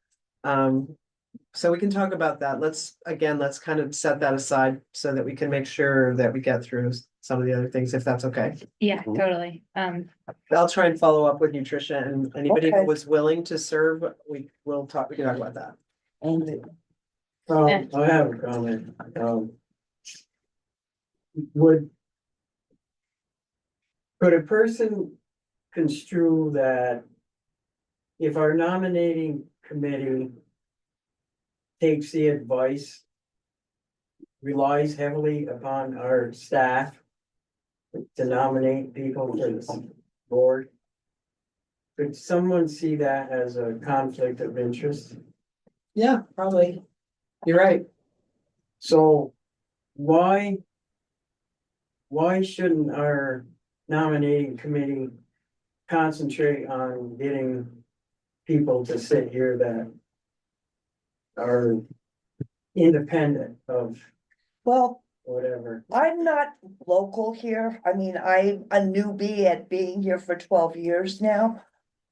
So we can talk about that. Let's kind of set that aside so that we can make sure that we get through some of the other things, if that's okay. Yeah, totally. I'll try and follow up with nutrition, and anybody who Okay. was willing to serve, we can talk about that. I have a comment, would. Could a person construe that if our nominating committee takes the advice, relies heavily upon our staff to nominate people for this board, could someone see that as a conflict of interest? Yeah, probably. You're right. So why shouldn't our nominating committee concentrate on getting people to sit here that are independent of Well, whatever? I'm not local here. I mean, I'm a newbie at being here for 12 years now.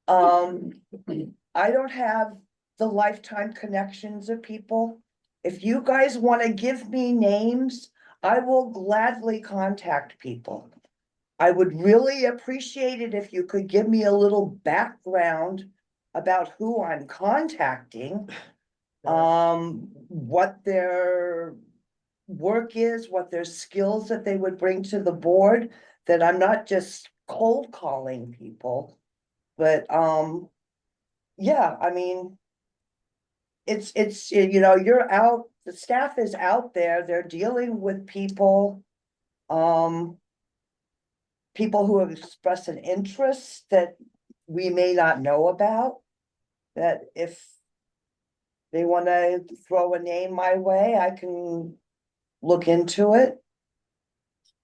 I don't have the lifetime connections of people. If you guys want to give me names, I will gladly contact people. I would really appreciate it if you could give me a little background about who I'm contacting. What their work is, what their skills that they would bring to the board, that I'm not just cold calling people. But, yeah, I mean, it's, you're out, the staff is out there, they're dealing with people. People who have expressed an interest that we may not know about. That if they want to throw a name my way, I can look into it.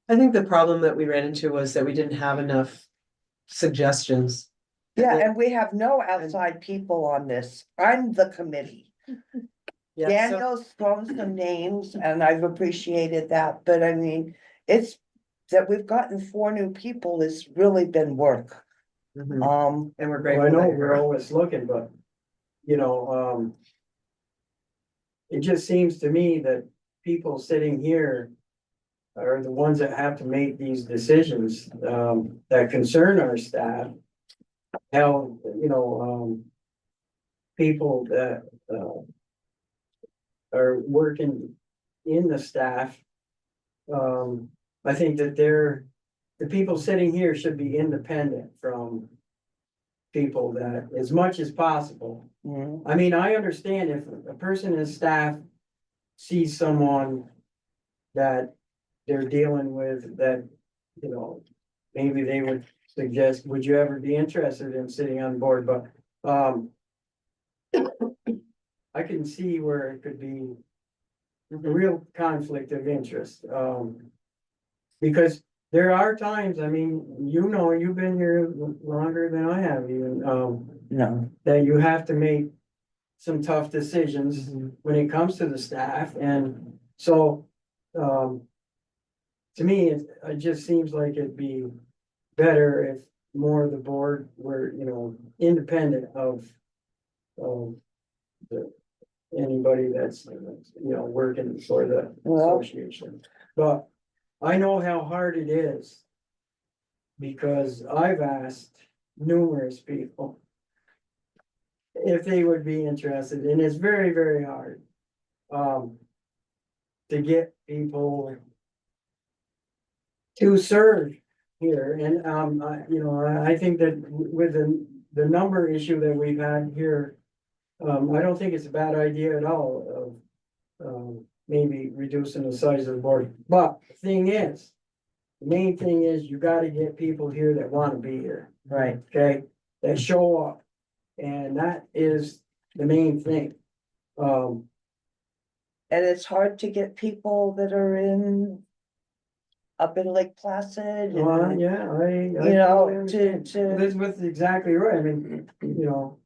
I think the problem that we ran into was that we didn't have enough suggestions. Yeah, and we have no outside people on this. I'm the committee. Yeah, so Daniel's thrown some names and I've appreciated that, but I mean, it's that we've gotten 4 new people has really been work. mhm, and we're Well, grateful. I know that you're we're always looking, but, it just seems to me that people sitting here are the ones that have to make these decisions, that concern our staff. How, people that, are working in the staff. I think that the people sitting here should be independent from people that, as much as possible. Mhm. I mean, I understand if a person in staff sees someone that they're dealing with that, maybe they would suggest, would you ever be interested in sitting on board? But, I can see where it could be a real conflict of interest. Because there are times, I mean, you know, you've been here longer than I have even, No, that you have to make some tough decisions when it comes to the staff, and so, to me, it just seems like it'd be better if more of the board were, you know, independent of, the, anybody that's, you know, working for the Well- association. But I know how hard it is, because I've asked numerous people if they would be interested, and it's very, very hard. To get people to serve here, and, you know, I think that with the number issue that we've had here, I don't think it's a bad idea at all of, maybe reducing the size of the board, but the thing is, the main thing is you gotta get people here that wanna be here, right. okay? That show up, and that is the main thing. And it's hard to get people that are up in Lake Placid and, Yeah, you know, understand. to- Elizabeth's exactly right, I mean, you know.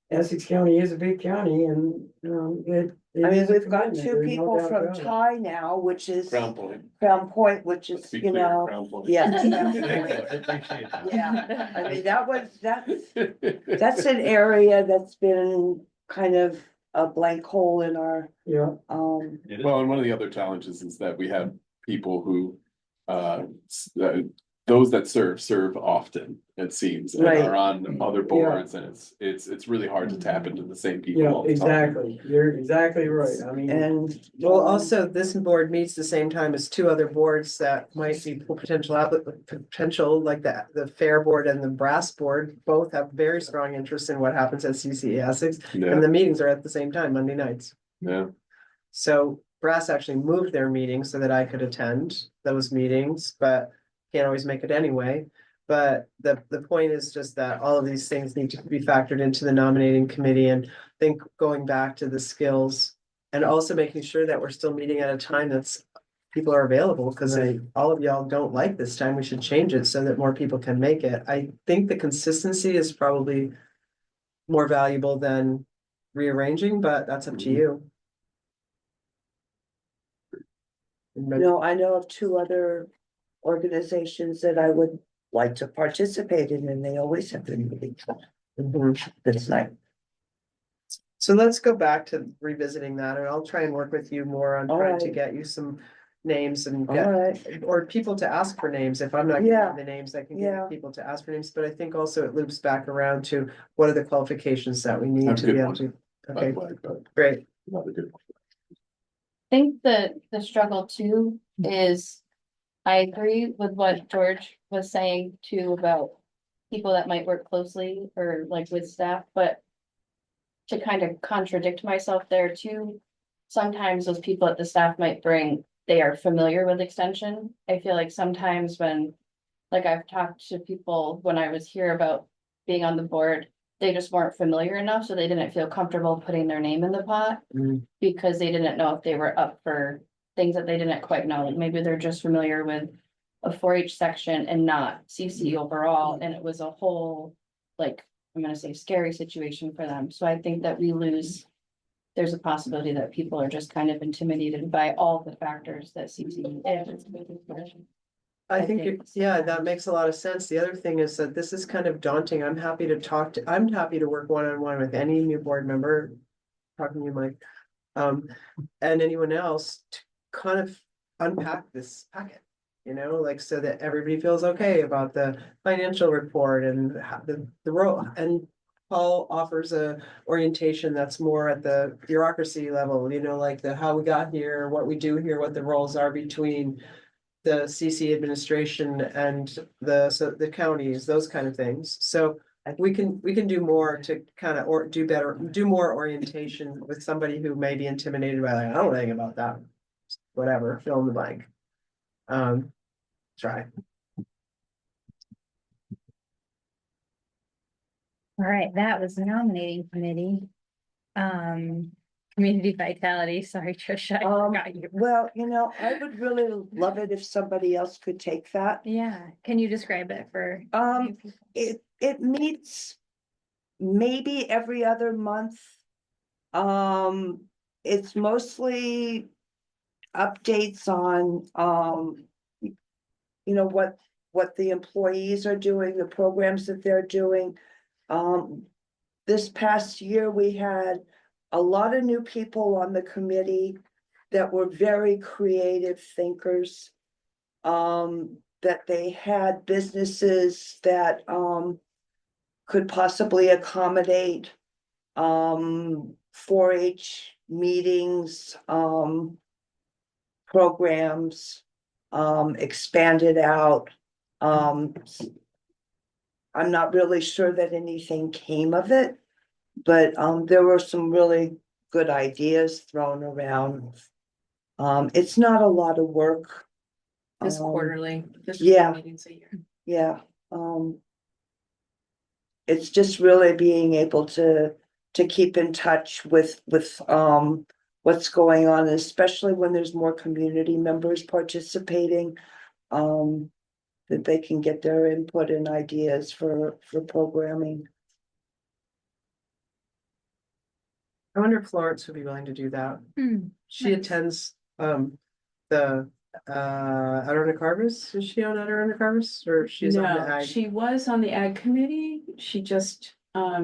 Essex County is a big county, and, it. I mean, is a we've got commitment, two there's no people doubt from about it. Thai now, which is Crown Point. Crown Point, which Let's is, be you clear, know, Crown Point. yeah. Yeah. Yeah, I mean, that's an area that's been kind of a blank hole in our, Yeah, Well, and one of the other challenges is that we have people who, those that serve often, it seems, and Right. are on other boards, and it's really hard to tap into the same people yeah, all the time. exactly, you're exactly right, I mean. and. Well, also, this board meets the same time as two other boards that might be potential, like the Fair Board and the Brass Board, both have very strong interest in what happens at CCE Essex, and Yeah, the meetings are at the same time, Monday nights. yeah, So Brass actually moved their meetings so that I could attend those meetings, but can't always make it anyway. But the point is just that all of these things need to be factored into the nominating committee, and I think going back to the skills. And also making sure that we're still meeting at a time that's, people are available, because all of y'all don't like this time, we should change it so that more people can make it. I think the consistency is probably more valuable than rearranging, but that's up to you. No, I know of two other organizations that I would like to participate in, and they always have their meetings this night. So let's go back to revisiting that, and I'll try and work with you more on trying to Alright. get you some names and All get, right, or people to ask for names. If I'm not getting Yeah. the names, I can Yeah. get people to ask for names, but I think also it loops back around to what are the qualifications that we need That's a to be good able one. to. by Okay, the way, but great. not a good one. I think the struggle too is, I agree with what George was saying too about people that might work closely or like with staff, but to kind of contradict myself there too, sometimes those people at the staff might bring, they are familiar with extension. I feel like sometimes when, like I've talked to people when I was here about being on the board, they just weren't familiar enough, so they didn't feel comfortable putting their name in the pot. Mm. Because they didn't know if they were up for things that they didn't quite know, like maybe they're just familiar with a 4-H section and not CC overall, and it was a whole, like, I'm gonna say scary situation for them, so I think that we lose. There's a possibility that people are just kind of intimidated by all the factors that CC is. I I think, think yeah, that makes a lot of sense. The other thing is that this is kind of daunting. I'm happy to work one-on-one with any new board member. Talking to you, Mike, and anyone else to kind of unpack this packet. You know, like, so that everybody feels okay about the financial report and the role, and Paul offers a orientation that's more at the bureaucracy level, you know, like how we got here, what we do here, what the roles are between the CC administration and the counties, those kind of things. So we can do more to kind of, or do more orientation with somebody who may be intimidated by, like, I don't know anything about that. Whatever, fill in the blank. Try. All right, that was the nominating committee. community vitality. Sorry, Trisha, I forgot you. Well, you know, I would really love it if somebody else could take that. Yeah, can you describe it for? Um, it meets maybe every other month. It's mostly updates on, you know, what the employees are doing, the programs that they're doing. This past year, we had a lot of new people on the committee that were very creative thinkers. That they had businesses that, could possibly accommodate, 4-H meetings, programs, expanded out. I'm not really sure that anything came of it, but, there were some really good ideas thrown around. It's not a lot of work. This Um, quarterly. this yeah. meetings a year. Yeah, it's just really being able to keep in touch with what's going on, especially when there's more community members participating. That they can get their input and ideas for programming. I wonder if Florence would be willing to do that. She Nice. attends, the, Adirondack Harvest. Is she on Adirondack Harvest or she's on the No, ag? she was on the ag committee. She just, got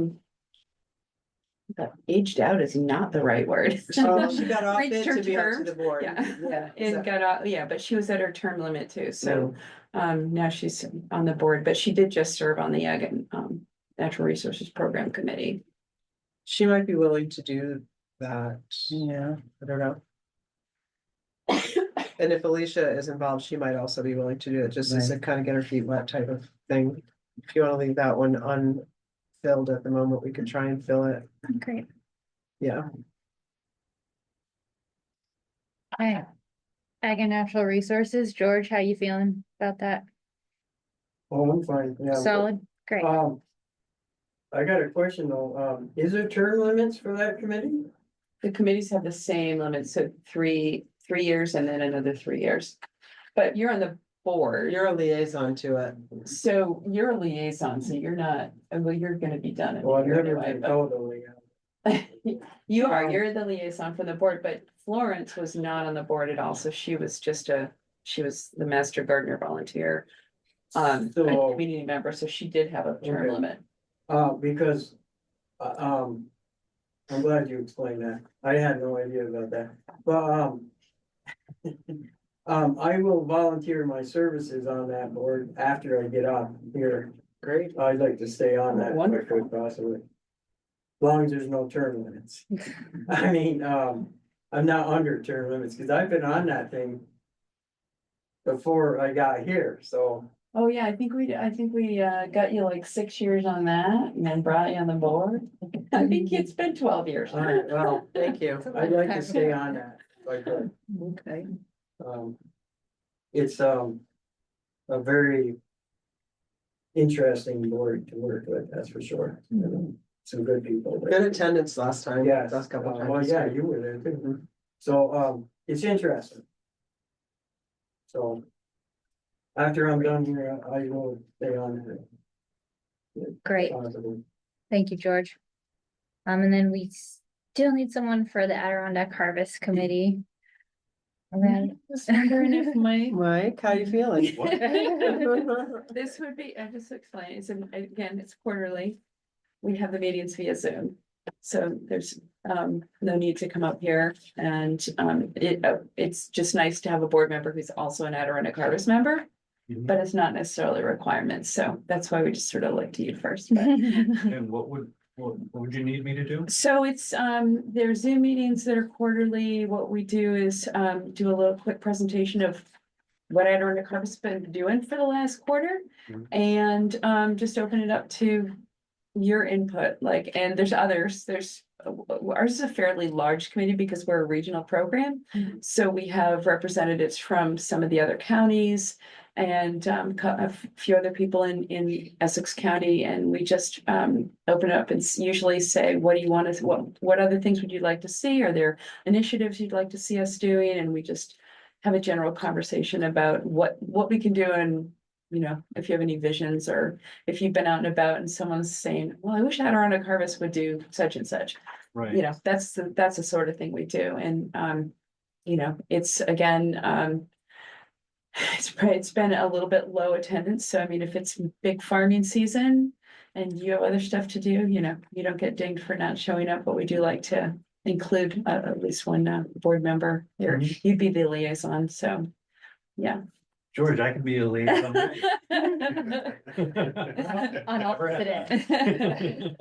aged out is not the right word. Oh, she got off Reached it her to be up to term. the board. Yeah. Yeah. And got out, yeah, but she was at her term limit too, so, now she's on the board, but she did just serve on the ag and, natural resources program committee. She might be willing to do that. Yeah. I don't know. And if Alicia is involved, she might also be willing to do it, just as a kind of get her feet wet type of thing. If you want to leave that one unfilled at the moment, we could try and fill it. Great. Yeah. Ag and Natural Resources, George, how you feeling about that? Oh, I'm fine, yeah. Solid, great. I got a question though, is there term limits for that committee? The committees have the same limit, so three years and then another 3 years. But you're on the board, You're a liaison to it. so you're a liaison, so you're not, well, you're gonna be done in Well, a I've year never anyway, been but. told only. You are, you're the liaison for the board, but Florence was not on the board at all, so she was she was the master gardener volunteer. A So- community member, so she did have a term Okay. limit. Because, I'm glad you explained that. I had no idea about that. But, I will volunteer my services on that board after I get off here. Great. I'd like to stay on that if I Wonderful. could possibly. As long as there's no term limits. I mean, I'm not under term limits, cause I've been on that thing before I got here, so. Oh, yeah, I think we got you like 6 years on that and then brought you on the board. I think it's been 12 years. All right, well, Thank you. I'd like to stay on that if I could. Okay. It's a very interesting board to work with, that's for sure. Some good people. Good attendance last time. Yes, Last couple of well, times. yeah, you were there too. So, it's interesting. So. After I'm done here, I will stay on it. Great, Possibly. thank you, George. And then we still need someone for the Adirondack Harvest Committee. Around. Wondering if Mike, how you feeling? This would be, I just explain, again, it's quarterly. We have the meetings via Zoom. So there's no need to come up here and it's just nice to have a board member who's also an Adirondack Harvest member. But it's not necessarily a requirement, so that's why we just sort of looked to you first, but. And what would you need me to do? So it's, there's Zoom meetings that are quarterly. What we do is, do a little quick presentation of what Adirondack Harvest has been doing for the last quarter. Mhm. And, just open it up to your input, like, and there's others, ours is a fairly large committee because we're a regional program. So we have representatives from some of the other counties and a few other people in Essex County, and we just open up and usually say, what do you want us, what other things would you like to see? Are there initiatives you'd like to see us doing? And we just have a general conversation about what we can do, and you know, if you have any visions, or if you've been out and about and someone's saying, well, I wish Adirondack Harvest would do such and such. Right. You know, that's the sort of thing we do. And you know, it's again, it's been a little bit low attendance. So I mean, if it's big farming season and you have other stuff to do, you know, you don't get dinged for not showing up, but we do like to include at least one board member here. You'd be the liaison, so yeah. George, I could be a liaison. On opposite end.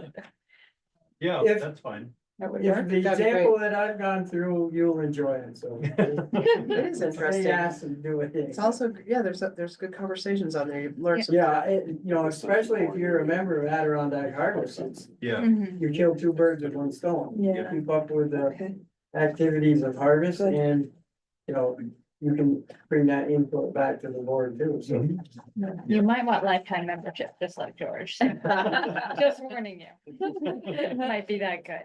Yeah, If- that's fine. That would If work. the That'd be example that I've gone through, you'll enjoy it, so. It is interesting. They ask and do it. It's also, yeah, there's good conversations on there. You've learned some. Yeah, you know, especially if you're a member of Adirondack Harvest, it's, Yeah. Mhm. you kill two birds with one stone. Yeah. Keep up with the activities of harvest and, you know, you can bring that input back to the board too, so. You might want lifetime membership, just like George. Just warning you. It might be that good.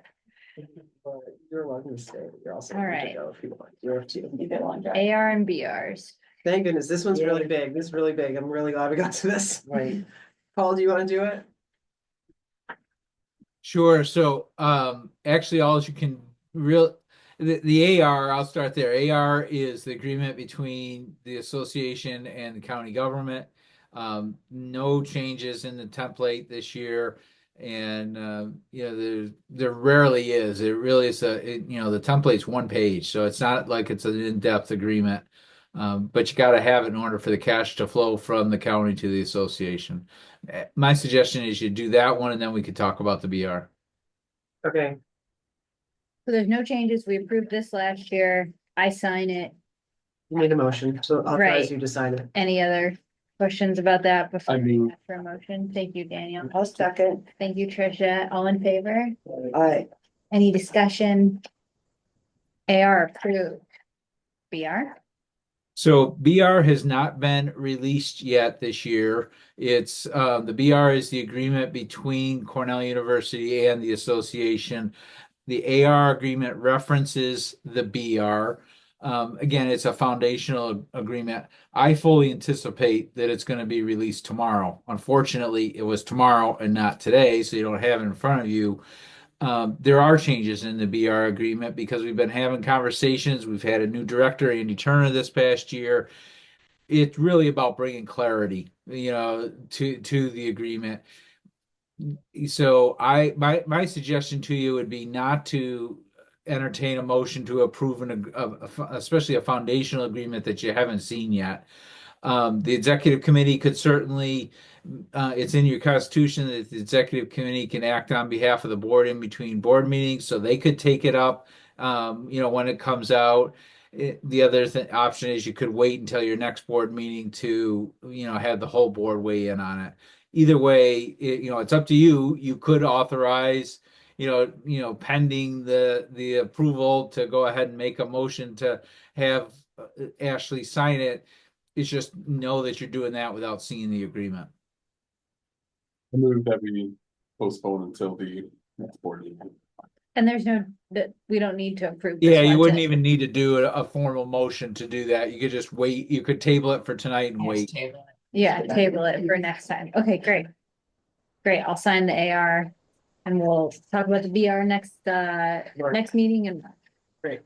But You're welcome to stay. You're also. All welcome to right. go if you want. You're up to you. You get a long drive. AR and BRs. Thank goodness, this one's really big. This is really big. I'm really glad we got to this. Right. Paul, do you want to do it? Sure. So, actually, all you can the AR, I'll start there. AR is the agreement between the association and the county government. No changes in the template this year. And, you know, there rarely is. It really is you know, the template's one page, so it's not like it's an in-depth agreement. But you got to have it in order for the cash to flow from the county to the association. My suggestion is you do that one, and then we could talk about the BR. Okay, So there's no changes. We approved this last year. I sign it. you made a motion, so I'll Right. authorize you to sign it. Any other questions about that before I we mean- ask for a motion? Thank you, Daniel. I'll second. Thank you, Tricia. All in favor? I, Any discussion? AR approved. BR? So BR has not been released yet this year. It's the BR is the agreement between Cornell University and the association. The AR agreement references the BR. Again, it's a foundational agreement. I fully anticipate that it's going to be released tomorrow. Unfortunately, it was tomorrow and not today, so you don't have it in front of you. There are changes in the BR agreement because we've been having conversations. We've had a new director, Andy Turner, this past year. It's really about bringing clarity, you know, to the agreement. So my suggestion to you would be not to entertain a motion to approve especially a foundational agreement that you haven't seen yet. The executive committee could certainly, it's in your constitution that the executive committee can act on behalf of the board in between board meetings, so they could take it up, you know, when it comes out. The other option is you could wait until your next board meeting to, you know, have the whole board weigh in on it. Either way, you know, it's up to you. You could authorize, you know, pending the approval to go ahead and make a motion to have Ashley sign it. It's just know that you're doing that without seeing the agreement. I move that we postpone until the next board meeting. And there's no, that we don't need to approve. this Yeah, you one wouldn't to- even need to do a formal motion to do that. You could just wait. You could table it for tonight and wait. Yeah, table it for next time. Okay, great. Great, I'll sign the AR and we'll talk about the BR next meeting and Great.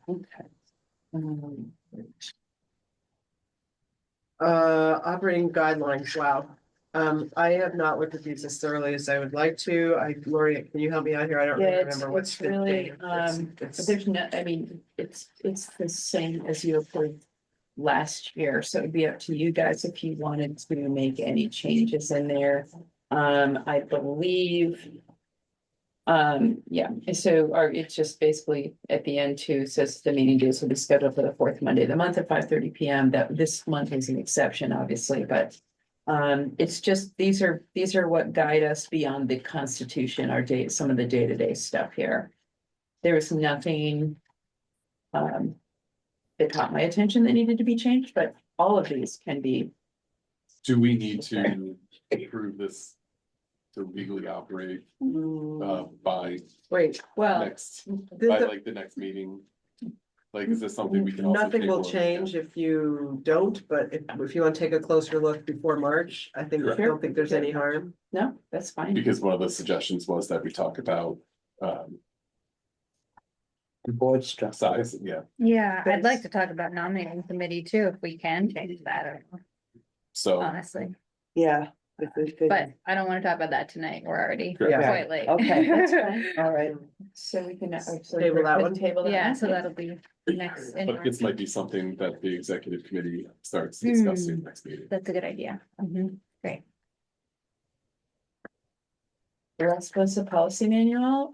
Operating guidelines, wow. I have not looked at these as thoroughly as I would like to. Lori, can you help me out here? I don't Yeah, really it's remember what's. the really, date. It's- but there's no, I mean, it's the same as you approved last year, so it'd be up to you guys if you wanted to make any changes in there. I believe. Yeah, so it's just basically at the end too, says the meeting dates will be scheduled for the fourth Monday of the month at 5:30 PM. That this month is an exception, obviously, but It's just, these are what guide us beyond the Constitution, some of the day-to-day stuff here. There was nothing that caught my attention that needed to be changed, but all of these can be. Do we need to approve this to legally operate by Wait, well, next, by like the next meeting? Like, is this something we can also? Nothing will table? change if you don't, but if you want to take a closer look before March, I don't think there's any harm. no, that's fine. Because one of the suggestions was that we talk about Board structure. size, yeah. Yeah, I'd like to talk about nominating committee too, if we can change that, So honestly. Yeah. if we could- But I don't wanna talk about that tonight. We're already Yeah. quite late. Okay, That's fine. all right. So we can. Table that one. Table that. Yeah, one. so that'll be next. in but this March. might be something that the executive committee starts discussing next meeting. That's a good idea. Mhm. Great. The rest was the policy manual,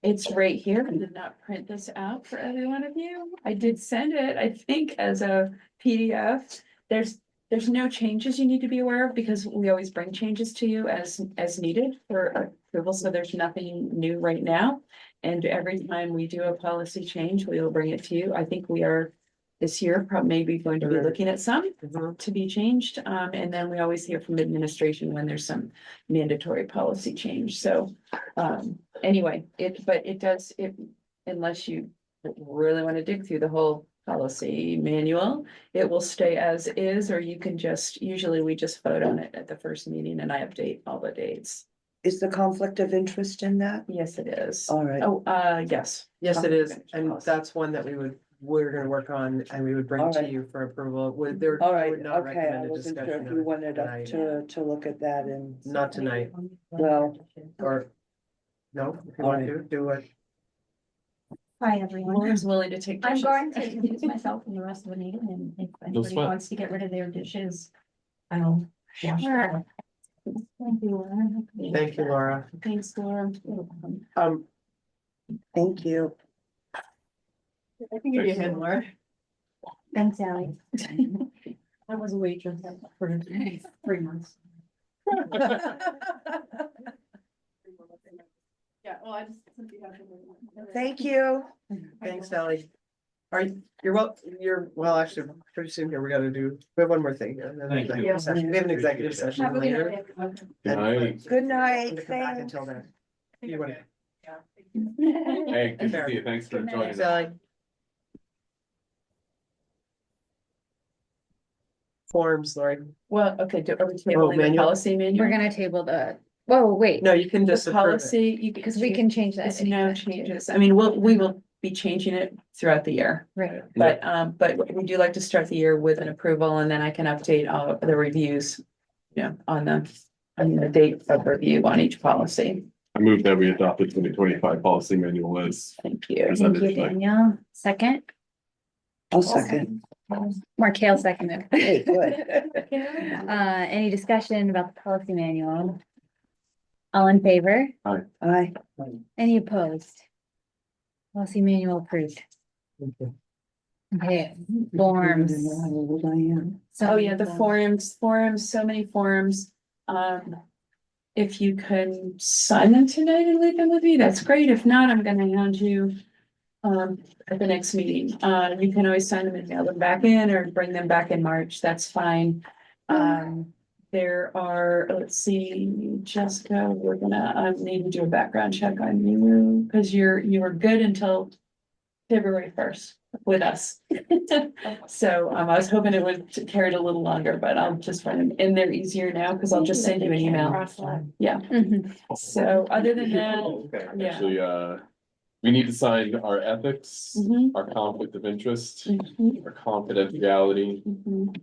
it's right here, I did not print this out for every one of you, I did send it, I think, as a PDF. There's no changes you need to be aware of, because we always bring changes to you as needed for approval, so there's nothing new right now. And every time we do a policy change, we will bring it to you, I think we are this year, probably maybe going to be looking at some to be changed. And then we always hear from administration when there's some mandatory policy change. So, anyway, but it does, unless you really want to dig through the whole policy manual, it will stay as is, or you can usually we just vote on it at the first meeting and I update all the dates. Is the conflict of interest in that? Yes, it is. All right. Oh, yes. Yes, it is, Conflict of and interest. that's one that we're gonna work on and we would bring to Alright. you for approval. I All right, would not okay, I recommend a wasn't sure discussion if of you it wanted us tonight. to look at that and, Not tonight, well, or, no, if you want to, do it. Hi, everyone. Laura's willing to take. I'm dishes. going to introduce myself and the rest of the meeting, and if anybody sweat. wants to get rid of their dishes, I'll. wash Sure. them. Thank you, Laura. Thank you, Laura. Thanks, Laura. thank you. I can give you a hand, Laura. Thanks, Sally. I was a waitress for 3 months. Yeah, well, I just. Thank you. Thanks, Sally. Well, actually, pretty soon here, we have one more thing here. and then Thank executive you. session. We have an executive session Have a good later. night, everyone. Good night. Good night, To come back thanks. until then. You wanna- Hey, good to see you. Thanks for Good night. joining us. Sally. Forms, Lori. Well, okay, are we tabling the manual? policy manual? We're gonna table whoa, wait, No, you can The just approve it. policy, because we can change that. It's no anytime, too. changes. I mean, we will be changing it throughout the year. Right. But we do like to start the year with an approval and then I can update all of the reviews. On the date of review on each policy. I move that we adopt the 2025 policy manual as Thank you. Thank presented you, tonight. Danielle. Second, I'll second. Markale seconded. Hey, good. Any discussion about the policy manual? All in favor? Aye. Any opposed? Policy manual approved. Okay, forms. Oh, yeah, the forms, so many forms. If you can sign them tonight and leave them with me, that's great. If not, I'm gonna hand you. At the next meeting, you can always sign them and mail them back in or bring them back in March, that's fine. There are, let's see, Jessica, we're gonna, need to do a background check on you, cause you were good until February 1st with us. So, I was hoping it would carry it a little longer, but I'll just run them in there easier now, cause I'll just send you an email. Yeah, Mhm. so other than that, Okay, yeah. actually, we need to sign our ethics, mhm, our conflict of interest, mhm, our confidentiality. mhm.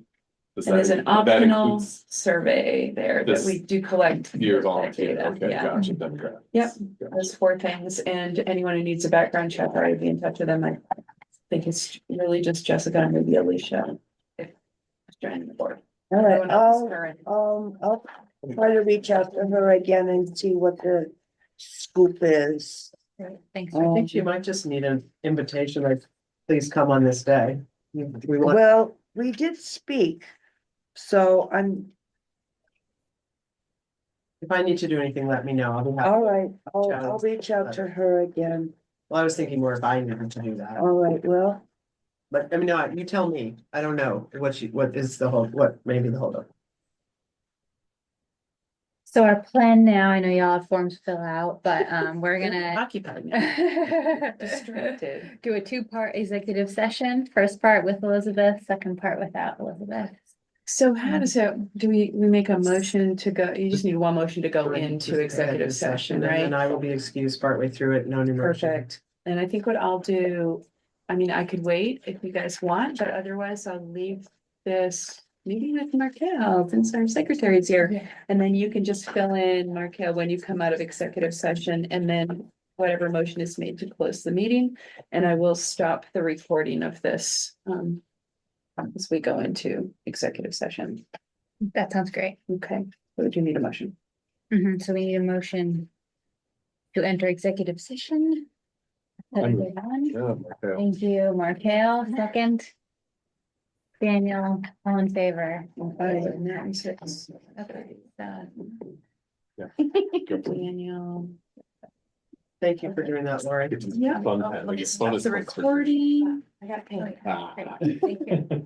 Does And there's that- an that optional includes survey there that we do collect. Dear that volunteer, data, okay, yeah. gotcha, Democrat. Yep. Those 4 things, and anyone who needs a background check, I would be in touch with them. I think it's really just Jessica and maybe Alicia. If joining the board. All right, Everyone else is current. I'll try to reach out to her again and see what the scoop is. Great, Thanks. I think you might just need an invitation, like, please come on this day. We want, Well, we did speak, so I'm If I need to do anything, let me know. I'll be happy. All right, I'll reach out to her again. Well, I was thinking more if I needed to do that, All right, well, but I mean, no, you tell me. I don't know what is the whole, what maybe the hold up. So our plan now, I know y'all have forms to fill out, but we're gonna Occupied me, distracted. do a two-part executive session. First part with Elizabeth, second part without Elizabeth. So how does it, do we make a motion to go, you just need one motion to go into executive session, And right? then I will be excused partway through it, no new motion. Perfect. And I think what I'll do, I mean, I could wait if you guys want, but otherwise I'll leave this meeting with Markel, since our secretary's here. And then you can just fill in, Markel, when you come out of executive session, and then whatever motion is made to close the meeting. And I will stop the recording of this as we go into executive session. That sounds great. Okay, so do you need a motion? So we need a motion to enter executive session. Everyone. Yeah, okay. Thank you, Markel, second. Daniel, all in favor? Okay, so, Yeah. Daniel. Thank you for doing that, Lori. Yeah. Fun, Let me like, stop bonus the points for- recording. I gotta pay. Ah. Thank you.